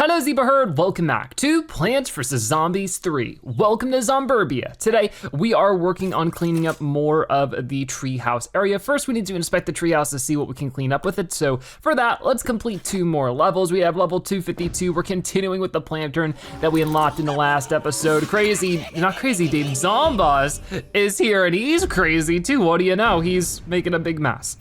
Hello Zebra Herd, welcome back to Plants vs. Zombies 3. Welcome to Zomburbia. Today, we are working on cleaning up more of the treehouse area. First, we need to inspect the treehouse to see what we can clean up with it. So for that, let's complete 2 more levels. We have level 252. We're continuing with the lantern that we unlocked in the last episode. Not crazy Dave, Zomboss is here and he's crazy too. What do you know? He's making a big mess.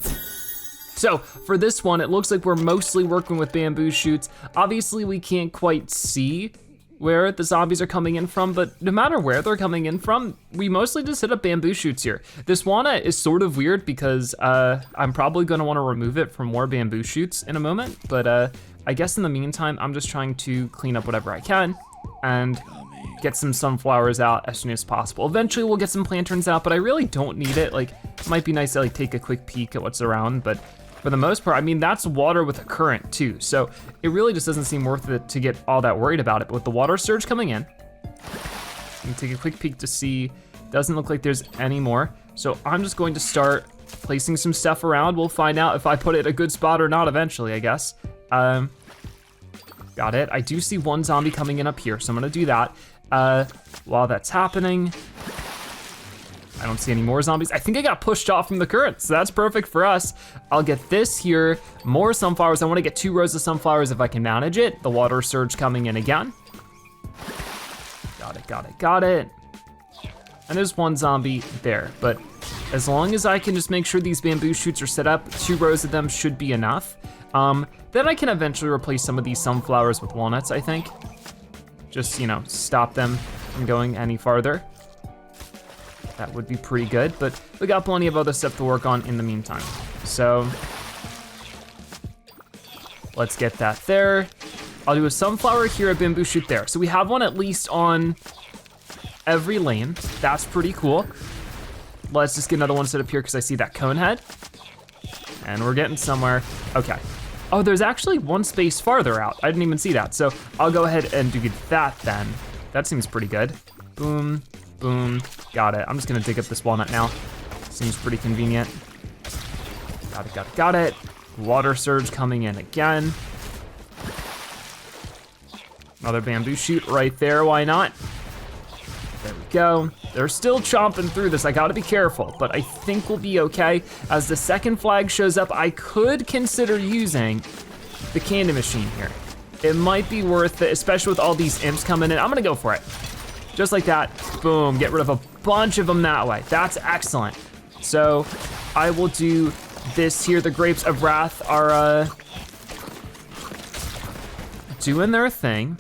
So for this one, it looks like we're mostly working with bamboo shoots. Obviously we can't quite see where the zombies are coming in from, but no matter where they're coming in from, we mostly just hit up bamboo shoots here. This walnut is sort of weird because I'm probably gonna wanna remove it from more bamboo shoots in a moment, but I guess in the meantime, I'm just trying to clean up whatever I can and get some sunflowers out as soon as possible. Eventually we'll get some planterns out, but I really don't need it. Like, it might be nice to like take a quick peek at what's around, but for the most part, I mean, that's water with a current too, so it really just doesn't seem worth it to get all that worried about it. But with the water surge coming in, you can take a quick peek to see, doesn't look like there's any more. So I'm just going to start placing some stuff around. We'll find out if I put it in a good spot or not eventually, I guess. Got it, I do see one zombie coming in up here, so I'm gonna do that. While that's happening, I don't see any more zombies. I think I got pushed off from the current, so that's perfect for us. I'll get this here, more sunflowers. I wanna get 2 rows of sunflowers if I can manage it. The water surge coming in again. Got it. And there's one zombie there, but as long as I can just make sure these bamboo shoots are set up, 2 rows of them should be enough. Then I can eventually replace some of these sunflowers with walnuts, I think. Just, stop them from going any farther. That would be pretty good, but we got plenty of other stuff to work on in the meantime. So, let's get that there. I'll do a sunflower here, a bamboo shoot there. So we have one at least on every lane. That's pretty cool. Let's just get another one set up here because I see that cone head. And we're getting somewhere. Okay. Oh, there's actually one space farther out. I didn't even see that. So I'll go ahead and do that then. That seems pretty good. Boom. Boom, got it. I'm just gonna dig up this walnut now. Seems pretty convenient. Got it. Water surge coming in again. Another bamboo shoot right there, why not? There we go. They're still chomping through this, I gotta be careful, but I think we'll be okay. As the second flag shows up, I could consider using the candy machine here. It might be worth it, especially with all these imps coming in. I'm gonna go for it. Just like that, boom, get rid of a bunch of them that way. That's excellent. So I will do this here. The grapes of wrath are doing their thing.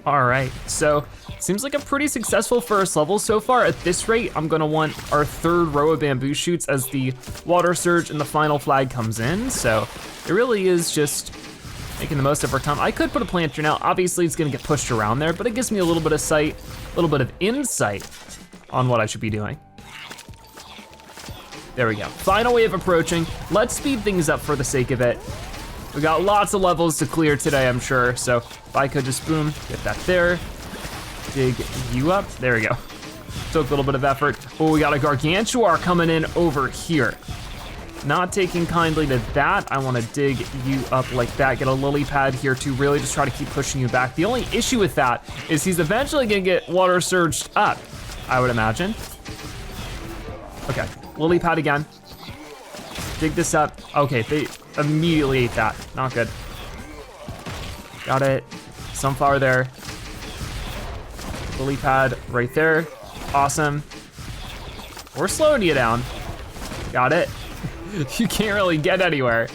All right, so seems like a pretty successful first level so far. At this rate, I'm gonna want our 3rd row of bamboo shoots as the water surge and the final flag comes in. So it really is just making the most of our time. I could put a planter now. Obviously it's gonna get pushed around there, but it gives me a little bit of sight, a little bit of insight on what I should be doing. There we go. Final way of approaching. Let's speed things up for the sake of it. We got lots of levels to clear today, I'm sure. So if I could just, boom, get that there. Dig you up, there we go. Took a little bit of effort. Oh, we got a gargantuar coming in over here. Not taking kindly to that. I wanna dig you up like that. Get a lily pad here to really just try to keep pushing you back. The only issue with that is he's eventually gonna get water surged up, I would imagine. Okay, lily pad again. Dig this up. Okay, they immediately ate that. Not good. Got it. Sunflower there. Lily pad right there. Awesome. We're slowing you down. Got it. You can't really get anywhere.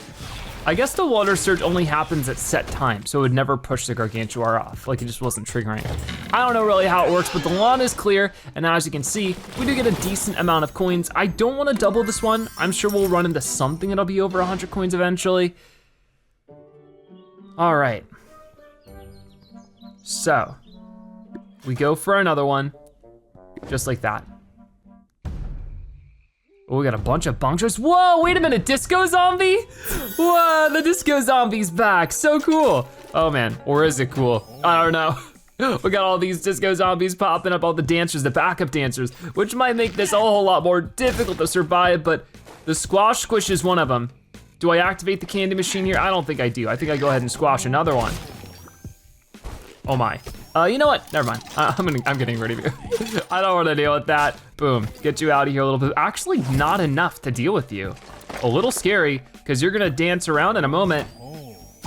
I guess the water surge only happens at set times, so it would never push the gargantuar off, like it just wasn't triggering it. I don't know really how it works, but the lawn is clear, and as you can see, we do get a decent amount of coins. I don't wanna double this one. I'm sure we'll run into something that'll be over 100 coins eventually. All right. So, we go for another one, just like that. Oh, we got a bunch of bunkers. Whoa, wait a minute, disco zombie? Whoa, the disco zombie's back, so cool. Oh man, or is it cool? I don't know. We got all these disco zombies popping up, all the dancers, the backup dancers, which might make this a whole lot more difficult to survive, but the squash squish is one of them. Do I activate the candy machine here? I don't think I do. I think I go ahead and squash another one. Oh my. You know what, never mind. I'm getting rid of you. I don't wanna deal with that. Boom, get you out of here a little bit. Actually, not enough to deal with you. A little scary, because you're gonna dance around in a moment.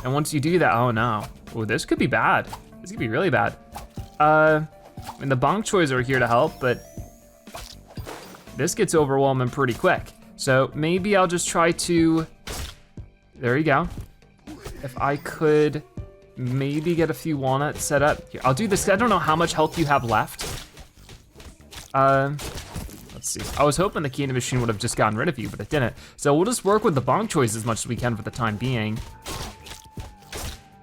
And once you do that, oh no. Oh, this could be bad. This could be really bad. I mean, the bok choys are here to help, but this gets overwhelming pretty quick. So maybe I'll just try to, there you go. If I could maybe get a few walnuts set up. Here, I'll do this, I don't know how much health you have left. Let's see, I was hoping the candy machine would have just gotten rid of you, but it didn't. So we'll just work with the bok choys as much as we can for the time being.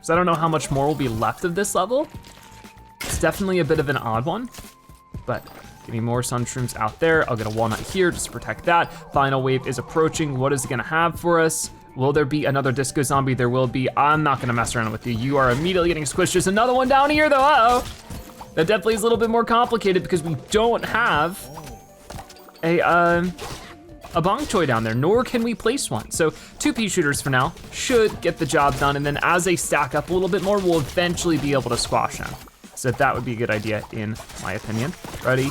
So I don't know how much more will be left of this level. It's definitely a bit of an odd one, but give me more sun shrooms out there. I'll get a walnut here just to protect that. Final wave is approaching. What is it gonna have for us? Will there be another disco zombie? There will be. I'm not gonna mess around with you. You are immediately getting squished. There's another one down here though, uh-oh. That definitely is a little bit more complicated because we don't have a bok choy down there, nor can we place one. So 2 Peashooters for now should get the job done, and then as they stack up a little bit more, we'll eventually be able to squash them. So that would be a good idea in my opinion. Ready?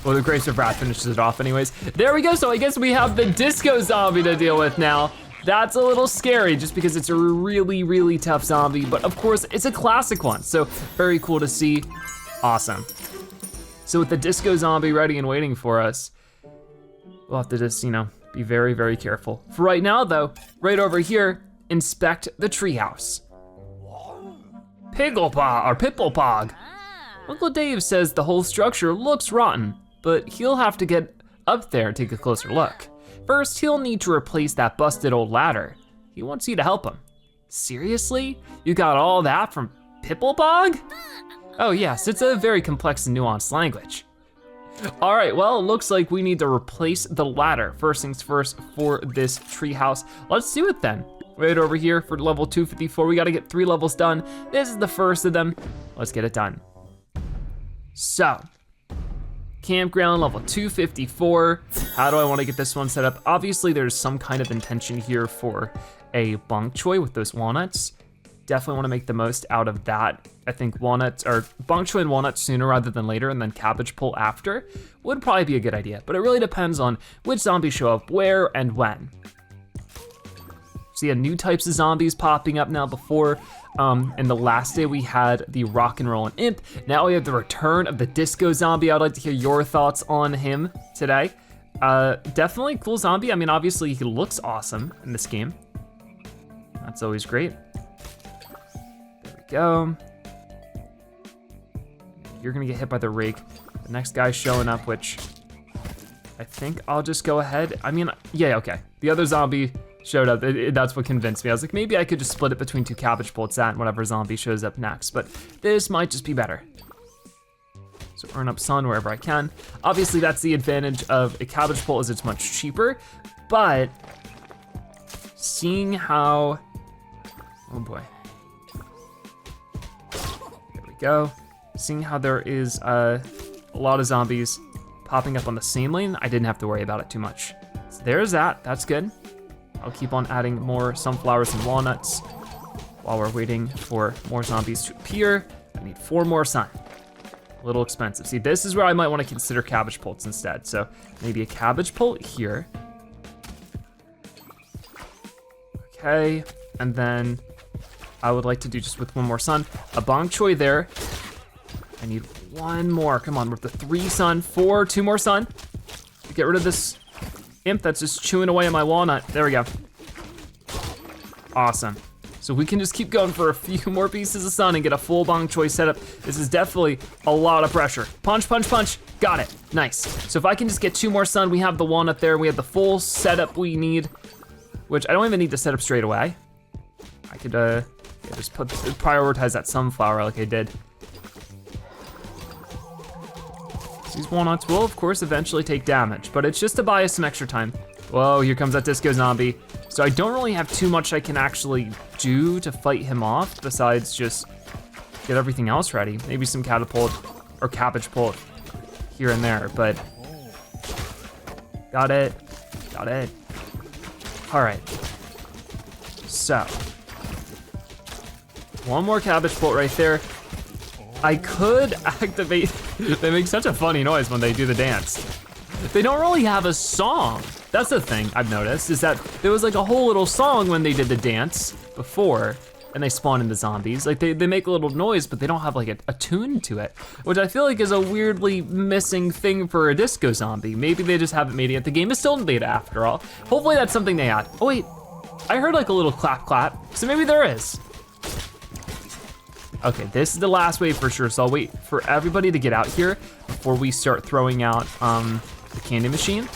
Well, the Grace of Wrath finishes it off anyways. There we go, so I guess we have the disco zombie to deal with now. That's a little scary just because it's a really, really tough zombie, but of course it's a classic one, so very cool to see. Awesome. So with the disco zombie ready and waiting for us, we'll have to just, you know, be very, very careful. For right now though, right over here, inspect the treehouse. Pipplepog. Uncle Dave says the whole structure looks rotten, but he'll have to get up there and take a closer look. First, he'll need to replace that busted old ladder. He wants you to help him. Seriously? You got all that from Pipplepog? Oh yes, it's a very complex and nuanced language. All right, well, it looks like we need to replace the ladder. First things first for this treehouse. Let's do it then. Right over here for level 254, we gotta get 3 levels done. This is the first of them. Let's get it done. So, campground level 254. How do I wanna get this one set up? Obviously there's some kind of intention here for a bok choy with those walnuts. Definitely wanna make the most out of that. I think walnuts, or bok choy and walnuts sooner rather than later, and then cabbage pole after would probably be a good idea, but it really depends on which zombies show up where and when. So yeah, new types of zombies popping up now. Before, in the last day we had the rock and roll and imp. Now we have the return of the disco zombie. I'd like to hear your thoughts on him today. Definitely cool zombie. I mean, obviously he looks awesome in this game. That's always great. There we go. You're gonna get hit by the rake. The next guy's showing up, which I think I'll just go ahead. I mean, yeah, okay. The other zombie showed up, that's what convinced me. I was like, maybe I could just split it between 2 cabbage bolts and whatever zombie shows up next, but this might just be better. So earn up sun wherever I can. Obviously that's the advantage of a cabbage pole, is it's much cheaper, but seeing how, oh boy. There we go. Seeing how there is a lot of zombies popping up on the same lane, I didn't have to worry about it too much. So there's that, that's good. I'll keep on adding more sunflowers and walnuts while we're waiting for more zombies to appear. I need 4 more sun. A little expensive. See, this is where I might want to consider cabbage poles instead. So maybe a cabbage pole here. Okay, and then I would like to do just with 1 more sun. A bok choy there. I need 1 more, come on, we're up to 3 sun, 4, 2 more sun. Get rid of this imp that's just chewing away at my walnut. There we go. Awesome. So we can just keep going for a few more pieces of sun and get a full bok choy setup. This is definitely a lot of pressure. Punch, punch, punch, got it, nice. So if I can just get 2 more sun, we have the walnut there, we have the full setup we need, which I don't even need to set up straight away. I could just prioritize that sunflower like I did. These walnuts will, of course, eventually take damage, but it's just to buy us some extra time. Whoa, here comes that disco zombie. So I don't really have too much I can actually do to fight him off besides just get everything else ready. Maybe some catapult or cabbage pole here and there, but got it. All right. So, one more cabbage bolt right there. I could activate, they make such a funny noise when they do the dance. They don't really have a song. That's the thing I've noticed, is that there was like a whole little song when they did the dance before, and they spawn into zombies. Like they make a little noise, but they don't have like a tune to it, which I feel like is a weirdly missing thing for a disco zombie. Maybe they just haven't made it yet. The game is still in beta after all. Hopefully that's something they add. Oh wait, I heard like a little clap clap, so maybe there is. Okay, this is the last wave for sure, so I'll wait for everybody to get out here before we start throwing out the candy machine.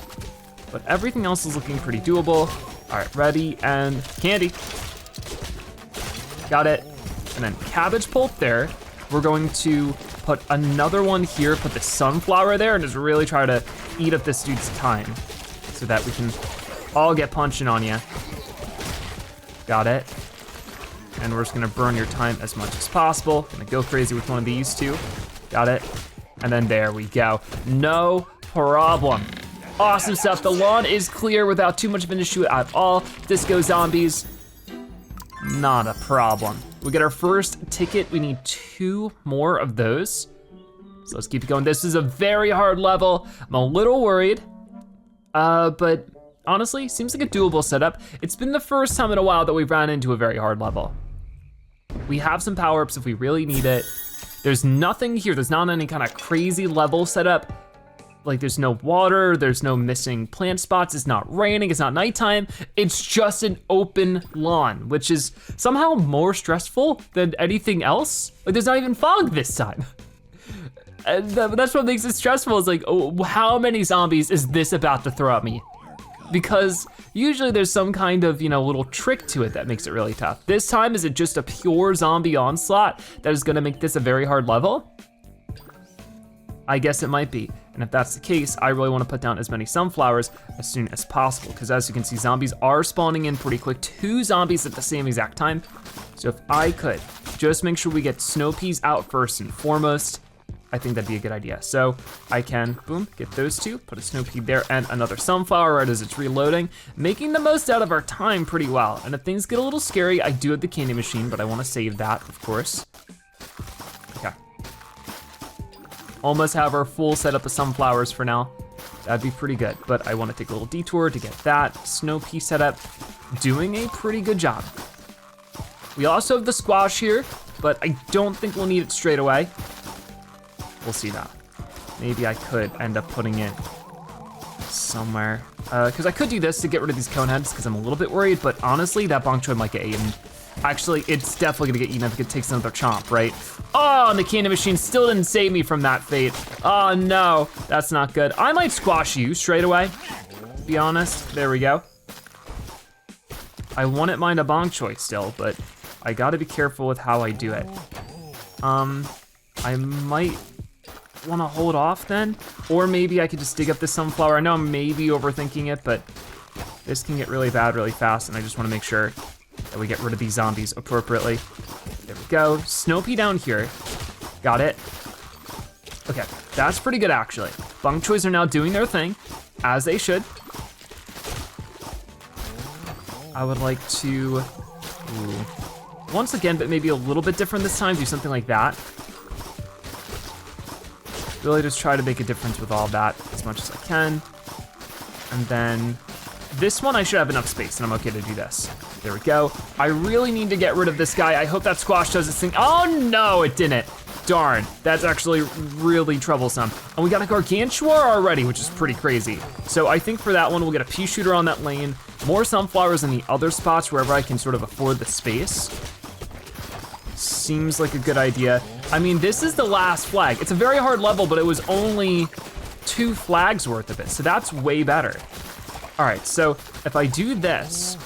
But everything else is looking pretty doable. All right, ready, and candy. Got it. And then cabbage pulp there. We're going to put another one here, put the sunflower there, and just really try to eat up this dude's time so that we can all get punching on you. Got it. And we're just gonna burn your time as much as possible. Gonna go crazy with one of these two. Got it. And then there we go. No problem. Awesome stuff. The lawn is clear without too much of an issue at all. Disco zombies, not a problem. We get our first ticket. We need 2 more of those. So let's keep it going. This is a very hard level. I'm a little worried, but honestly, seems like a doable setup. It's been the first time in a while that we've ran into a very hard level. We have some power-ups if we really need it. There's nothing here, there's not any kind of crazy level setup. Like there's no water, there's no missing plant spots, it's not raining, it's not nighttime. It's just an open lawn, which is somehow more stressful than anything else. Like there's not even fog this time. And that's what makes it stressful, is like, oh, how many zombies is this about to throw at me? Because usually there's some kind of, little trick to it that makes it really tough. This time, is it just a pure zombie onslaught that is gonna make this a very hard level? I guess it might be. And if that's the case, I really wanna put down as many sunflowers as soon as possible, because as you can see, zombies are spawning in pretty quick. 2 zombies at the same exact time. So if I could just make sure we get snow peas out first and foremost, I think that'd be a good idea. So I can, boom, get those 2, put a snow pea there and another sunflower right as it's reloading, making the most out of our time pretty well. And if things get a little scary, I do have the candy machine, but I wanna save that, of course. Okay. Almost have our full setup of sunflowers for now. That'd be pretty good, but I wanna take a little detour to get that snow pea set up. Doing a pretty good job. We also have the squash here, but I don't think we'll need it straight away. We'll see that. Maybe I could end up putting it somewhere. Because I could do this to get rid of these cone heads, because I'm a little bit worried, but honestly, that bok choy might get eaten. Actually, it's definitely gonna get eaten if it takes another chomp, right? Oh, and the candy machine still didn't save me from that fate. Oh no, that's not good. I might squash you straight away, to be honest. There we go. I wouldn't mind a bok choy still, but I gotta be careful with how I do it. I might wanna hold off then, or maybe I could just dig up this sunflower. I know I'm maybe overthinking it, but this can get really bad really fast, and I just wanna make sure that we get rid of these zombies appropriately. There we go, snow pea down here. Got it. Okay, that's pretty good actually. Bok choys are now doing their thing, as they should. I would like to, once again, but maybe a little bit different this time, do something like that. Really just try to make a difference with all of that as much as I can. And then this one, I should have enough space and I'm okay to do this. There we go. I really need to get rid of this guy. I hope that squash does its thing. Oh no, it didn't. Darn, that's actually really troublesome. And we got a gargantua already, which is pretty crazy. So I think for that one, we'll get a Peashooter on that lane, more sunflowers in the other spots wherever I can sort of afford the space. Seems like a good idea. I mean, this is the last flag. It's a very hard level, but it was only 2 flags worth of it, so that's way better. All right, so if I do this,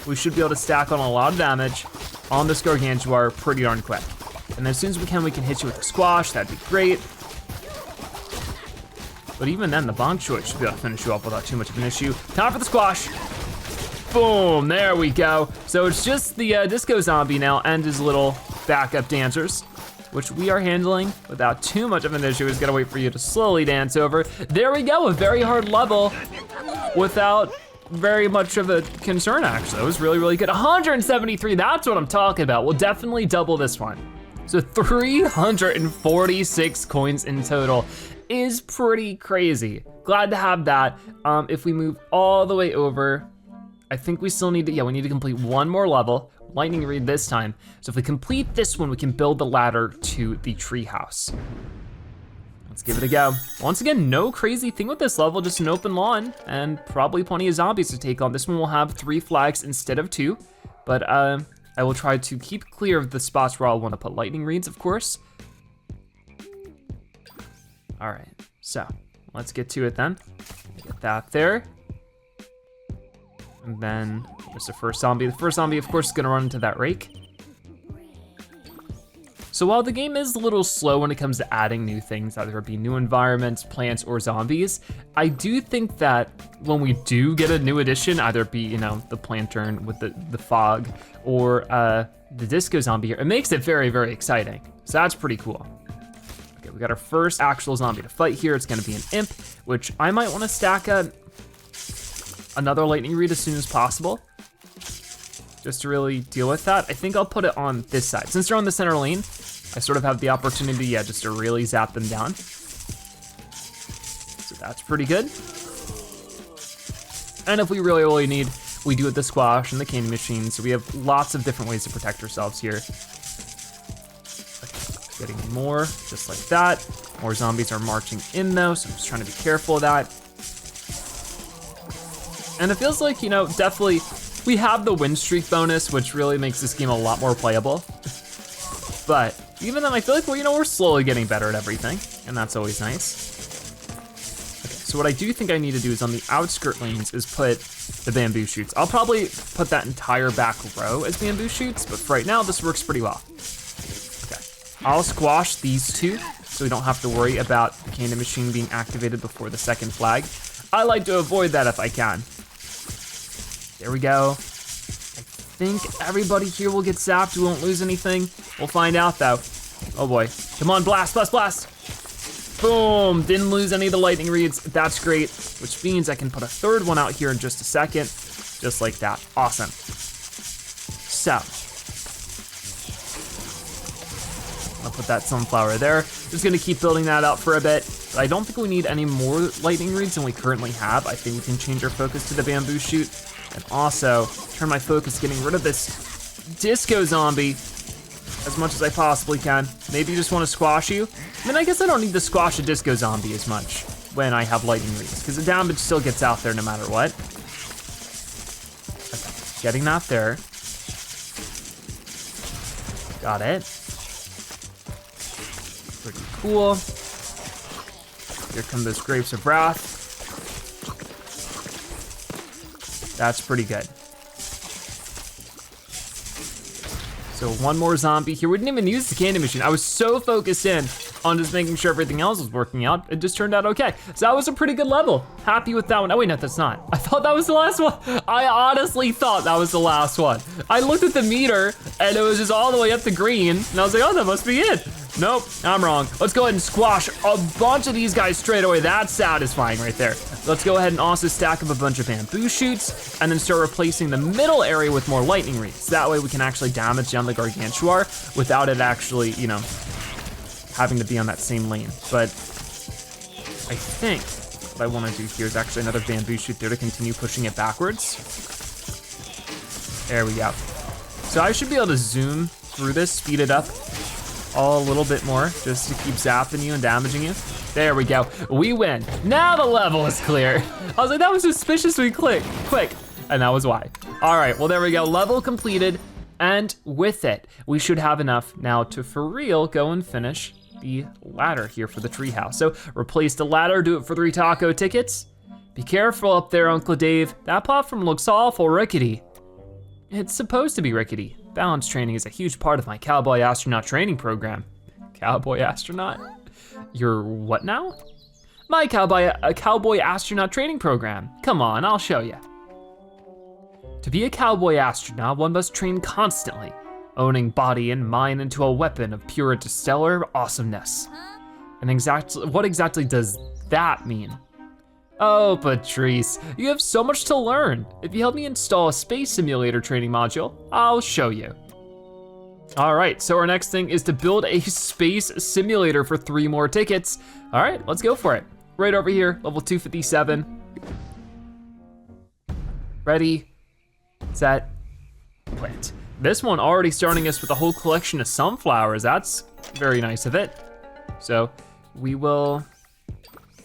we should be able to stack on a lot of damage on this gargantua pretty darn quick. And as soon as we can hit you with the squash, that'd be great. But even then, the bok choy should be able to finish you off without too much of an issue. Time for the squash. Boom, there we go. So it's just the disco zombie now and his little backup dancers, which we are handling without too much of an issue. We're just gotta wait for you to slowly dance over. There we go, a very hard level without very much of a concern actually. That was really, really good. 173, that's what I'm talking about. We'll definitely double this one. So 346 coins in total is pretty crazy. Glad to have that. If we move all the way over, I think we still need to, yeah, we need to complete one more level, lightning read this time. So if we complete this one, we can build the ladder to the treehouse. Let's give it a go. Once again, no crazy thing with this level, just an open lawn and probably plenty of zombies to take on. This one will have 3 flags instead of 2, but I will try to keep clear of the spots where I'll wanna put lightning reads, of course. All right, so let's get to it then. Get that there. And then there's the first zombie. The first zombie, of course, is gonna run into that rake. So while the game is a little slow when it comes to adding new things, either it be new environments, plants, or zombies, I do think that when we do get a new addition, either it be, you know, the plantern with the fog or the disco zombie here, it makes it very, very exciting. So that's pretty cool. Okay, we got our first actual zombie to fight here. It's gonna be an imp, which I might wanna stack another lightning read as soon as possible, just to really deal with that. I think I'll put it on this side. Since they're on the center lane, I sort of have the opportunity, yeah, just to really zap them down. So that's pretty good. And if we really, really need, we do it the squash and the candy machine, so we have lots of different ways to protect ourselves here. Okay, getting more, just like that. More zombies are marching in though, so I'm just trying to be careful of that. And it feels like, you know, definitely, we have the win streak bonus, which really makes this game a lot more playable. But even then, I feel like, well, you know, we're slowly getting better at everything, and that's always nice. Okay, so what I do think I need to do is on the outskirt lanes is put the bamboo shoots. I'll probably put that entire back row as bamboo shoots, but for right now, this works pretty well. Okay, I'll squash these two, so we don't have to worry about the candy machine being activated before the second flag. I like to avoid that if I can. There we go. I think everybody here will get zapped. We won't lose anything. We'll find out though. Oh boy. Come on, blast, blast, blast. Boom, didn't lose any of the lightning reads. That's great, which means I can put a third one out here in just a second, just like that. Awesome. So, I'll put that sunflower there. Just gonna keep building that out for a bit. But I don't think we need any more lightning reads than we currently have. I think we can change our focus to the bamboo shoot and also turn my focus getting rid of this disco zombie as much as I possibly can. Maybe you just wanna squash you. I mean, I guess I don't need to squash a disco zombie as much when I have lightning reads, because the damage still gets out there no matter what. Okay, getting that there. Got it. Pretty cool. Here come those grapes of wrath. That's pretty good. So one more zombie here. We didn't even use the candy machine. I was so focused in on just making sure everything else was working out. It just turned out okay. So that was a pretty good level. Happy with that one. Oh wait, no, that's not. I thought that was the last one. I honestly thought that was the last one. I looked at the meter and it was just all the way up to green. And I was like, oh, that must be it. Nope, I'm wrong. Let's go ahead and squash a bunch of these guys straight away. That's satisfying right there. Let's go ahead and also stack up a bunch of bamboo shoots and then start replacing the middle area with more lightning reads. That way we can actually damage down the gargantuar without it actually, you know, having to be on that same lane. But I think what I wanna do here is actually another bamboo shoot there to continue pushing it backwards. There we go. So I should be able to zoom through this, speed it up a little bit more, just to keep zapping you and damaging you. There we go, we win. Now the level is clear. I was like, that was suspiciously quick, and that was why. All right, well there we go, level completed, and with it, we should have enough now to, for real, go and finish the ladder here for the treehouse. So replace the ladder, do it for 3 taco tickets. Be careful up there, Uncle Dave. That platform looks awful rickety. It's supposed to be rickety. Balance training is a huge part of my cowboy astronaut training program. Cowboy astronaut? You're what now? My cowboy astronaut training program. Come on, I'll show you. To be a cowboy astronaut, one must train constantly, owning body and mind into a weapon of pure interstellar awesomeness. And what exactly does that mean? Oh, Patrice, you have so much to learn. If you help me install a space simulator training module, I'll show you. All right, so our next thing is to build a space simulator for 3 more tickets. All right, let's go for it. Right over here, level 257. Ready, set, plant. This one already starting us with a whole collection of sunflowers. That's very nice of it. So we will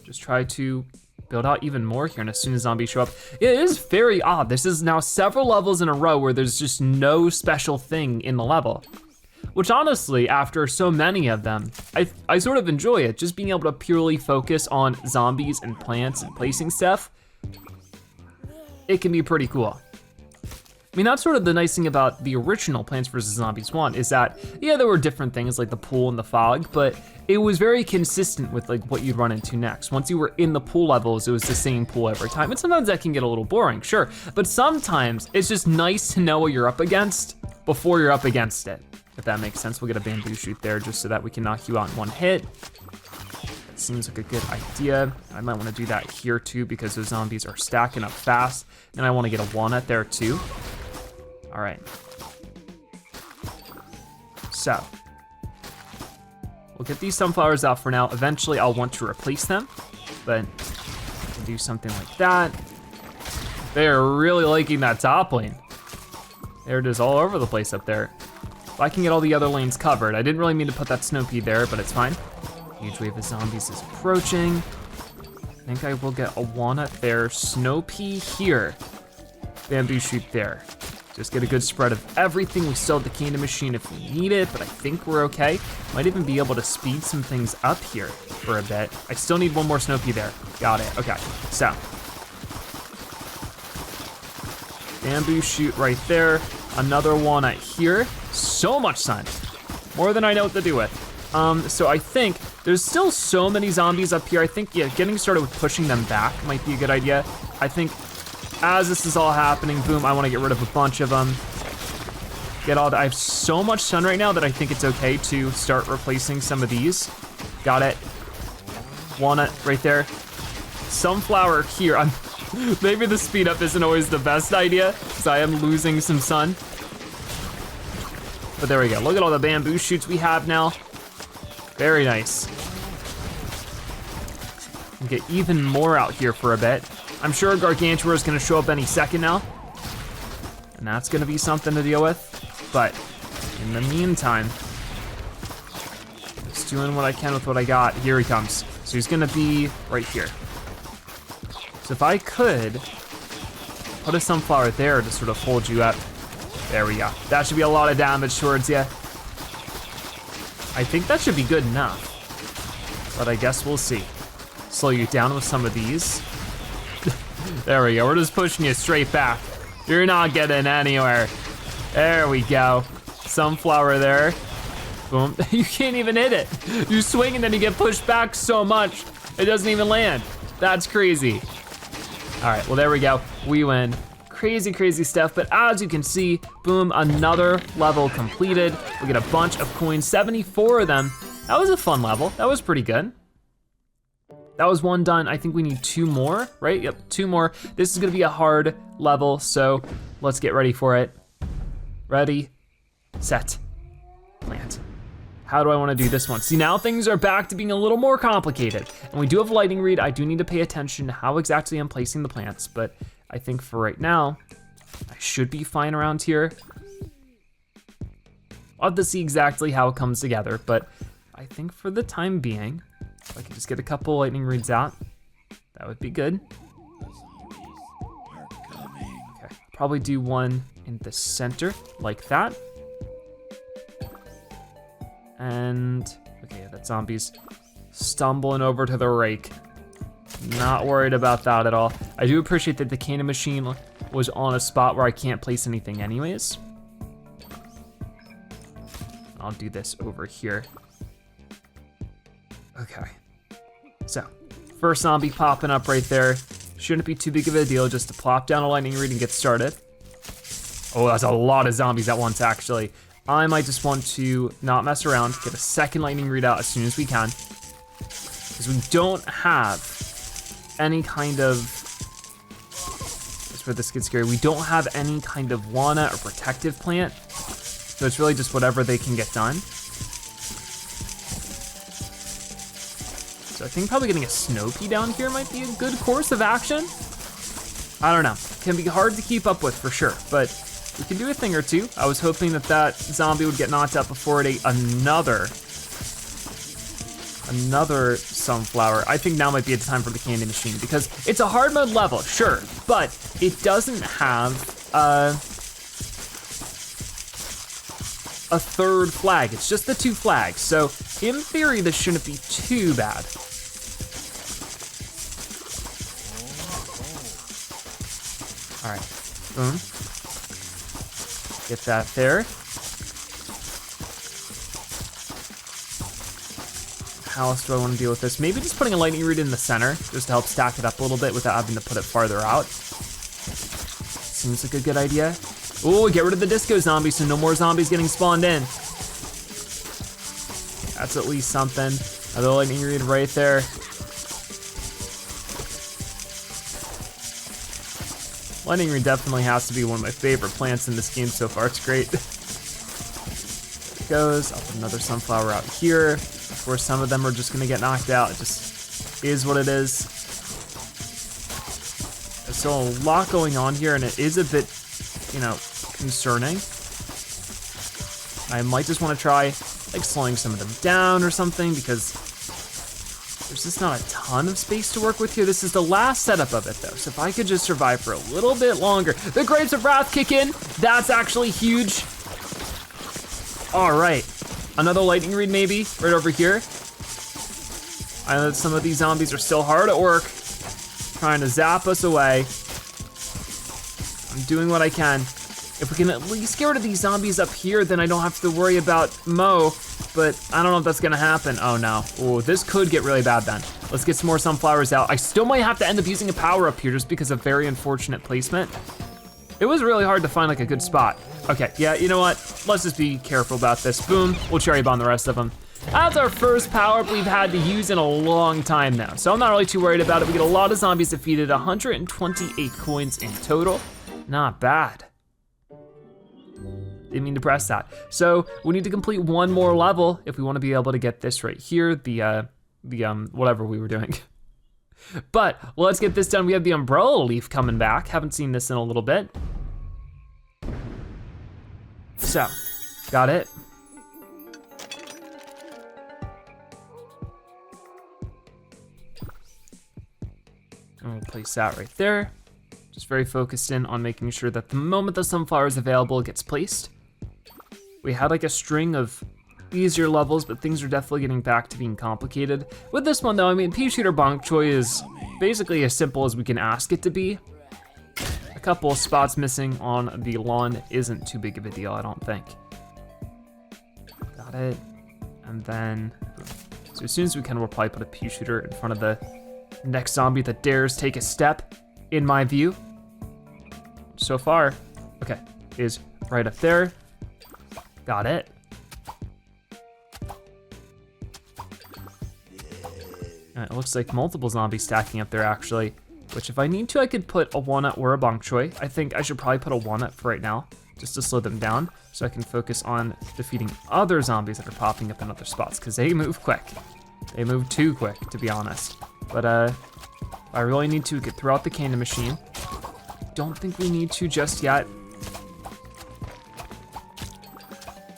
just try to build out even more here, and as soon as zombies show up. It is very odd. This is now several levels in a row where there's just no special thing in the level. Which honestly, after so many of them, I sort of enjoy it. Just being able to purely focus on zombies and plants and placing stuff. It can be pretty cool. I mean, that's sort of the nice thing about the original Plants vs. Zombies 1 is that, yeah, there were different things like the pool and the fog, but it was very consistent with like what you'd run into next. Once you were in the pool levels, it was the same pool every time. And sometimes that can get a little boring, sure. But sometimes it's just nice to know what you're up against before you're up against it. If that makes sense, we'll get a bamboo shoot there just so that we can knock you out in one hit. That seems like a good idea. I might wanna do that here too because those zombies are stacking up fast. And I wanna get a walnut there too. All right. So, we'll get these sunflowers out for now. Eventually I'll want to replace them, but we'll do something like that. They're really liking that top lane. There it is all over the place up there. If I can get all the other lanes covered. I didn't really mean to put that snow pea there, but it's fine. Huge wave of zombies is approaching. I think I will get a walnut there, snow pea here, bamboo shoot there. Just get a good spread of everything. We still have the candy machine if we need it, but I think we're okay. Might even be able to speed some things up here for a bit. I still need one more snow pea there. Got it, okay. So, bamboo shoot right there. Another walnut here. So much sun, more than I know what to do with. So I think there's still so many zombies up here. I think, yeah, getting started with pushing them back might be a good idea. I think as this is all happening, boom, I wanna get rid of a bunch of them. I have so much sun right now that I think it's okay to start replacing some of these. Got it. Walnut right there. Sunflower here. Maybe the speed up isn't always the best idea because I am losing some sun. But there we go. Look at all the bamboo shoots we have now. Very nice. We'll get even more out here for a bit. I'm sure a Gargantua is gonna show up any second now. And that's gonna be something to deal with. But in the meantime, just doing what I can with what I got. Here he comes. So he's gonna be right here. So if I could put a sunflower there to sort of hold you up. There we go. That should be a lot of damage towards you. I think that should be good enough, but I guess we'll see. Slow you down with some of these. There we go, we're just pushing you straight back. You're not getting anywhere. There we go. Sunflower there. Boom, you can't even hit it. You swing and then you get pushed back so much, it doesn't even land. That's crazy. All right, well there we go, we win. Crazy, crazy stuff, but as you can see, boom, another level completed. We get a bunch of coins, 74 of them. That was a fun level, that was pretty good. That was one done. I think we need 2 more, right? Yep, 2 more. This is gonna be a hard level, so let's get ready for it. Ready, set, plant. How do I wanna do this one? See, now things are back to being a little more complicated. And we do have lightning read. I do need to pay attention to how exactly I'm placing the plants, but I think for right now, I should be fine around here. I'll have to see exactly how it comes together, but I think for the time being, if I could just get a couple lightning reads out, that would be good. Okay, probably do one in the center, like that. And, okay, that zombie's stumbling over to the rake. Not worried about that at all. I do appreciate that the cannon machine was on a spot where I can't place anything anyways. I'll do this over here. Okay, so first zombie popping up right there. Shouldn't be too big of a deal just to plop down a lightning read and get started. Oh, that's a lot of zombies at once actually. I might just want to not mess around, get a second lightning read out as soon as we can. Because we don't have any kind of, that's where this gets scary. We don't have any kind of walnut or protective plant. So it's really just whatever they can get done. So I think probably getting a snow pea down here might be a good course of action. I don't know, can be hard to keep up with for sure, but we can do a thing or two. I was hoping that that zombie would get knocked out before it ate another sunflower. I think now might be a time for the candy machine because it's a hard mode level, sure, but it doesn't have a third flag. It's just the 2 flags. So in theory, this shouldn't be too bad. All right, boom. Get that there. How else do I want to deal with this? Maybe just putting a lightning root in the center, just to help stack it up a little bit without having to put it farther out. Seems like a good idea. Ooh, get rid of the disco zombie so no more zombies getting spawned in. That's at least something. Another lightning root right there. Lightning root definitely has to be one of my favorite plants in this game so far. It's great. There it goes. I'll put another sunflower out here. Of course, some of them are just gonna get knocked out. It just is what it is. There's still a lot going on here, and it is a bit, you know, concerning. I might just want to try like slowing some of them down or something because there's just not a ton of space to work with here. This is the last setup of it though, so if I could just survive for a little bit longer. The Grapes of Wrath kick in. That's actually huge. All right, another lightning reed maybe right over here. I know that some of these zombies are still hard at work, trying to zap us away. I'm doing what I can. If we can at least get rid of these zombies up here, then I don't have to worry about Mo, but I don't know if that's gonna happen. Oh no, oh, this could get really bad then. Let's get some more sunflowers out. I still might have to end up using a power up here just because of very unfortunate placement. It was really hard to find like a good spot. Okay, yeah, you know what? Let's just be careful about this. Boom, we'll cherry bomb the rest of them. That's our first power up we've had to use in a long time now, so I'm not really too worried about it. We get a lot of zombies defeated, 128 coins in total. Not bad. Didn't mean to press that. So we need to complete one more level if we want to be able to get this right here, the whatever we were doing. But let's get this done. We have the umbrella leaf coming back. Haven't seen this in a little bit. So, got it. And we'll place that right there. Just very focused in on making sure that the moment the sunflower is available, it gets placed. We had like a string of easier levels, but things are definitely getting back to being complicated. With this one though, I mean, Peashooter Bonk Choi is basically as simple as we can ask it to be. A couple of spots missing on the lawn isn't too big of a deal, I don't think. Got it, and then, so as soon as we can, we'll probably put a Peashooter in front of the next zombie that dares take a step, in my view. So far, okay, is right up there. Got it. It looks like multiple zombies stacking up there actually, which if I need to, I could put a walnut or a bok choy. I think I should probably put a walnut for right now, just to slow them down, so I can focus on defeating other zombies that are popping up in other spots, because they move quick. They move too quick, to be honest. But I really need to get throughout the candy machine. Don't think we need to just yet.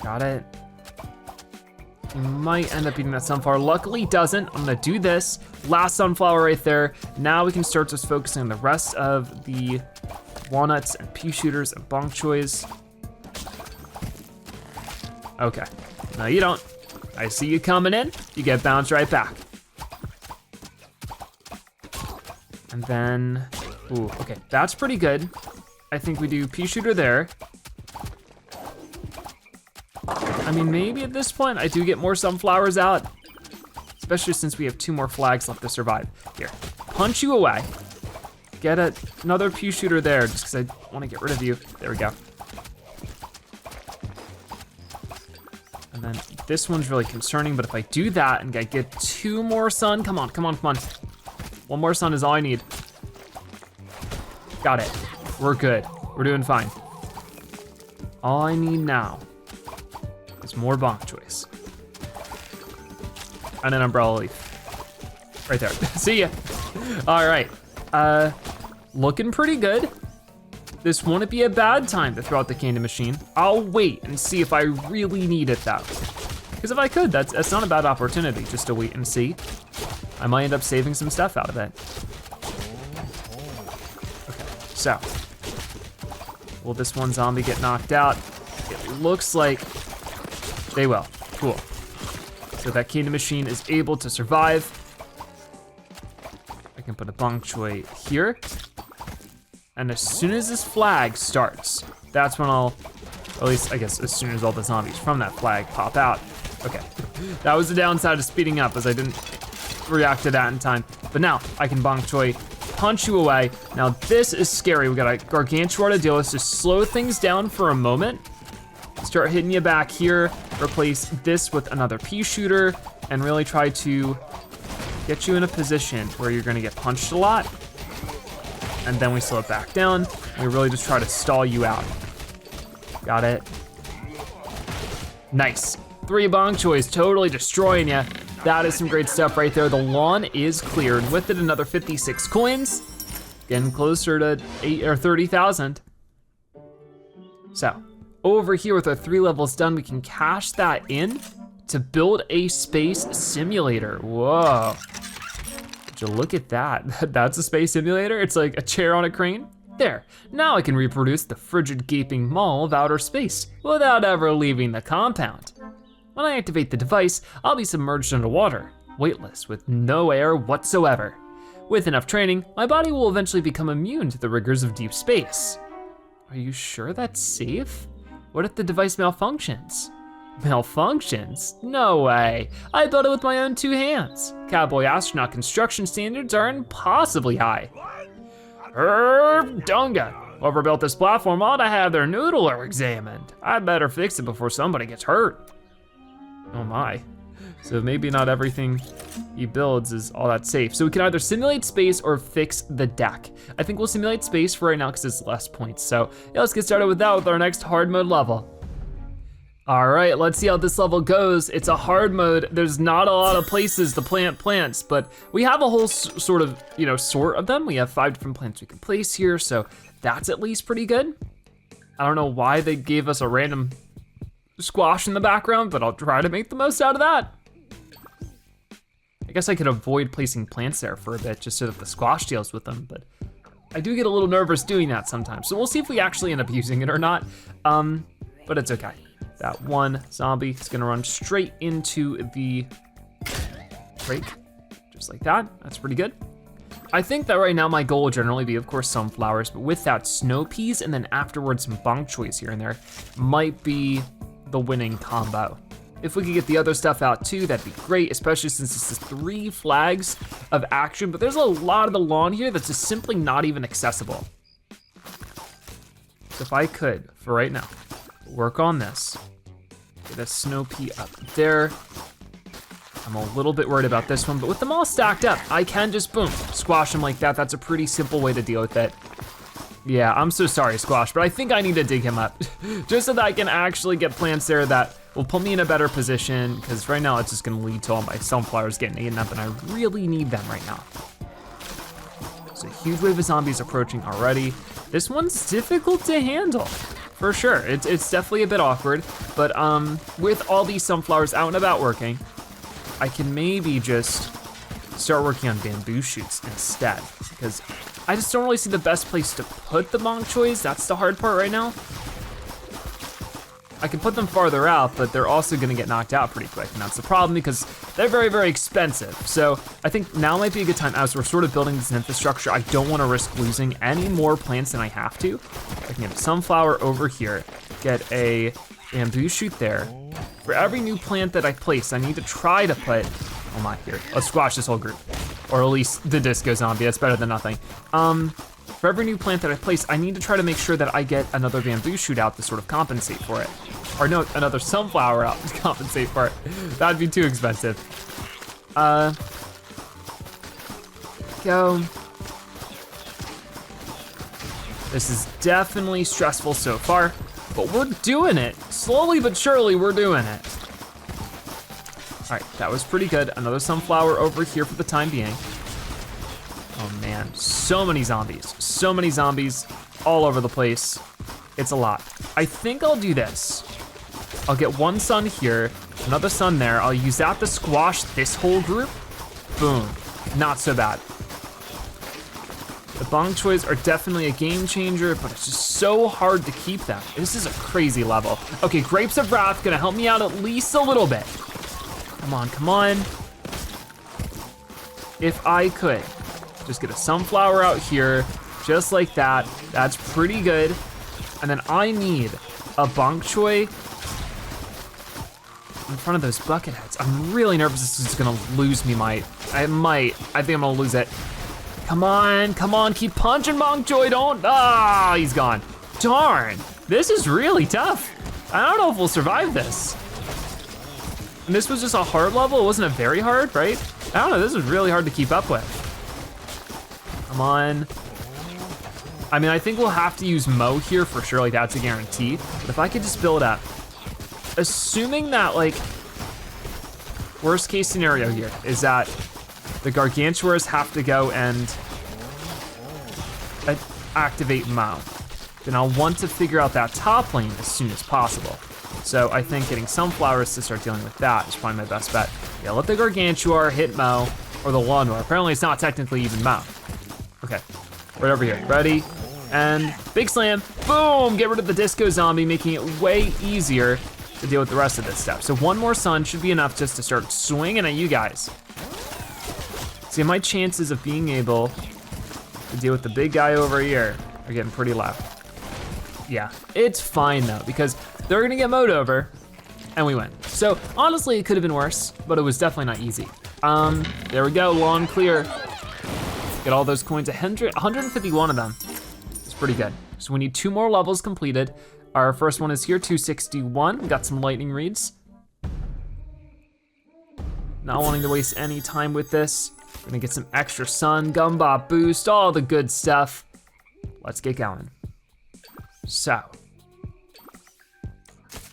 Got it. He might end up eating that sunflower. Luckily he doesn't. I'm gonna do this. Last sunflower right there. Now we can start just focusing on the rest of the walnuts and pea shooters and bok choys. Okay, no you don't. I see you coming in, you get bounced right back. And then, ooh, okay, that's pretty good. I think we do Peashooter there. I mean, maybe at this point I do get more sunflowers out, especially since we have 2 more flags left to survive. Here, punch you away. Get another Peashooter there, just because I want to get rid of you. There we go. And then this one's really concerning, but if I do that and I get 2 more sun, come on, come on, come on. One more sun is all I need. Got it. We're good. We're doing fine. All I need now is more bonk choice. And an umbrella leaf. Right there. See ya. All right. Looking pretty good. This wouldn't be a bad time to throw out the candy machine. I'll wait and see if I really need it though. Because if I could, that's not a bad opportunity, just to wait and see. I might end up saving some stuff out of it. Okay, so. Will this one zombie get knocked out? It looks like they will. Cool. So that candy machine is able to survive. I can put a bong choy here. And as soon as this flag starts, that's when I'll, or at least I guess as soon as all the zombies from that flag pop out. Okay, that was the downside of speeding up, as I didn't react to that in time. But now I can bong choy, punch you away. Now this is scary. We got a gargantuar to deal with, so slow things down for a moment. Start hitting you back here, replace this with another Peashooter, and really try to get you in a position where you're gonna get punched a lot. And then we slow it back down, and we really just try to stall you out. Got it? Nice. 3 bong choys, totally destroying you. That is some great stuff right there. The lawn is cleared. With it, another 56 coins. Getting closer to 30,000. So, over here with our 3 levels done, we can cash that in to build a space simulator. Whoa. Would you look at that? That's a space simulator? It's like a chair on a crane? There, now I can reproduce the frigid gaping maw of outer space without ever leaving the compound. When I activate the device, I'll be submerged underwater, weightless with no air whatsoever. With enough training, my body will eventually become immune to the rigors of deep space. Are you sure that's safe? What if the device malfunctions? Malfunctions? No way. I built it with my own 2 hands. Cowboy astronaut construction standards are impossibly high. Dunga. Whoever built this platform ought to have their noodler examined. I better fix it before somebody gets hurt. Oh my. So maybe not everything he builds is all that safe. So we can either simulate space or fix the deck. I think we'll simulate space for right now because it's less points. So yeah, let's get started with that with our next hard mode level. All right, let's see how this level goes. It's a hard mode. There's not a lot of places to plant plants, but we have a whole sort of them. We have 5 different plants we can place here, so that's at least pretty good. I don't know why they gave us a random squash in the background, but I'll try to make the most out of that. I guess I could avoid placing plants there for a bit just so that the squash deals with them, but I do get a little nervous doing that sometimes. So we'll see if we actually end up using it or not, but it's okay. That one zombie is gonna run straight into the break, just like that. That's pretty good. I think that right now my goal will generally be, of course, sunflowers, but with that, snow peas, and then afterwards some bong choys here and there might be the winning combo. If we could get the other stuff out too, that'd be great, especially since this is 3 flags of action, but there's a lot of the lawn here that's just simply not even accessible. So if I could, for right now, work on this, get a snow pea up there. I'm a little bit worried about this one, but with them all stacked up, I can just, boom, squash them like that. That's a pretty simple way to deal with it. Yeah, I'm so sorry, Squash, but I think I need to dig him up just so that I can actually get plants there that will put me in a better position, because right now it's just gonna lead to all my sunflowers getting eaten up, and I really need them right now. There's a huge wave of zombies approaching already. This one's difficult to handle, for sure. It's definitely a bit awkward, but with all these sunflowers out and about working, I can maybe just start working on bamboo shoots instead, because I just don't really see the best place to put the bong choys. That's the hard part right now. I can put them farther out, but they're also gonna get knocked out pretty quick, and that's the problem because they're very, very expensive. So I think now might be a good time, as we're sort of building this infrastructure, I don't wanna risk losing any more plants than I have to. I can get a sunflower over here, get a bamboo shoot there. For every new plant that I place, I need to try to put, oh my, here, let's squash this whole group. Or at least the disco zombie, that's better than nothing. For every new plant that I place, I need to try to make sure that I get another bamboo shoot out to sort of compensate for it. Or no, another sunflower out to compensate for it. That'd be too expensive. go. This is definitely stressful so far, but we're doing it. Slowly but surely, we're doing it. All right, that was pretty good. Another sunflower over here for the time being. Oh man, so many zombies all over the place. It's a lot. I think I'll do this. I'll get one sun here, another sun there. I'll use that to squash this whole group. Boom, not so bad. The bong choys are definitely a game changer, but it's just so hard to keep them. This is a crazy level. Okay, Grapes of Wrath gonna help me out at least a little bit. Come on, come on. If I could just get a sunflower out here, just like that, that's pretty good. And then I need a bok choy in front of those bucket heads. I'm really nervous this is gonna lose me I think I'm gonna lose it. Come on, keep punching bok choy, don't, he's gone. Darn, this is really tough. I don't know if we'll survive this. And this was just a hard level, it wasn't a very hard, right? I don't know, this is really hard to keep up with. Come on. I mean, I think we'll have to use Mow here for sure, like that's a guarantee. But if I could just build up, assuming that like, worst case scenario here is that the Gargantuars have to go and activate Mow. Then I'll want to figure out that top lane as soon as possible. So I think getting sunflowers to start dealing with that is probably my best bet. Yeah, let the Gargantuar hit Mow, or the lawnmower. Apparently it's not technically even Mow. Okay, right over here, ready? And big slam, boom! Get rid of the disco zombie, making it way easier to deal with the rest of this stuff. So one more sun should be enough just to start swinging at you guys. See, my chances of being able to deal with the big guy over here are getting pretty low. Yeah, it's fine though, because they're gonna get mowed over, and we win. So honestly, it could have been worse, but it was definitely not easy. There we go, lawn clear. Get all those coins, 151 of them. It's pretty good. So we need 2 more levels completed. Our first one is here, 261. We got some lightning reeds. Not wanting to waste any time with this. We're gonna get some extra sun, gumbop boost, all the good stuff. Let's get going. So,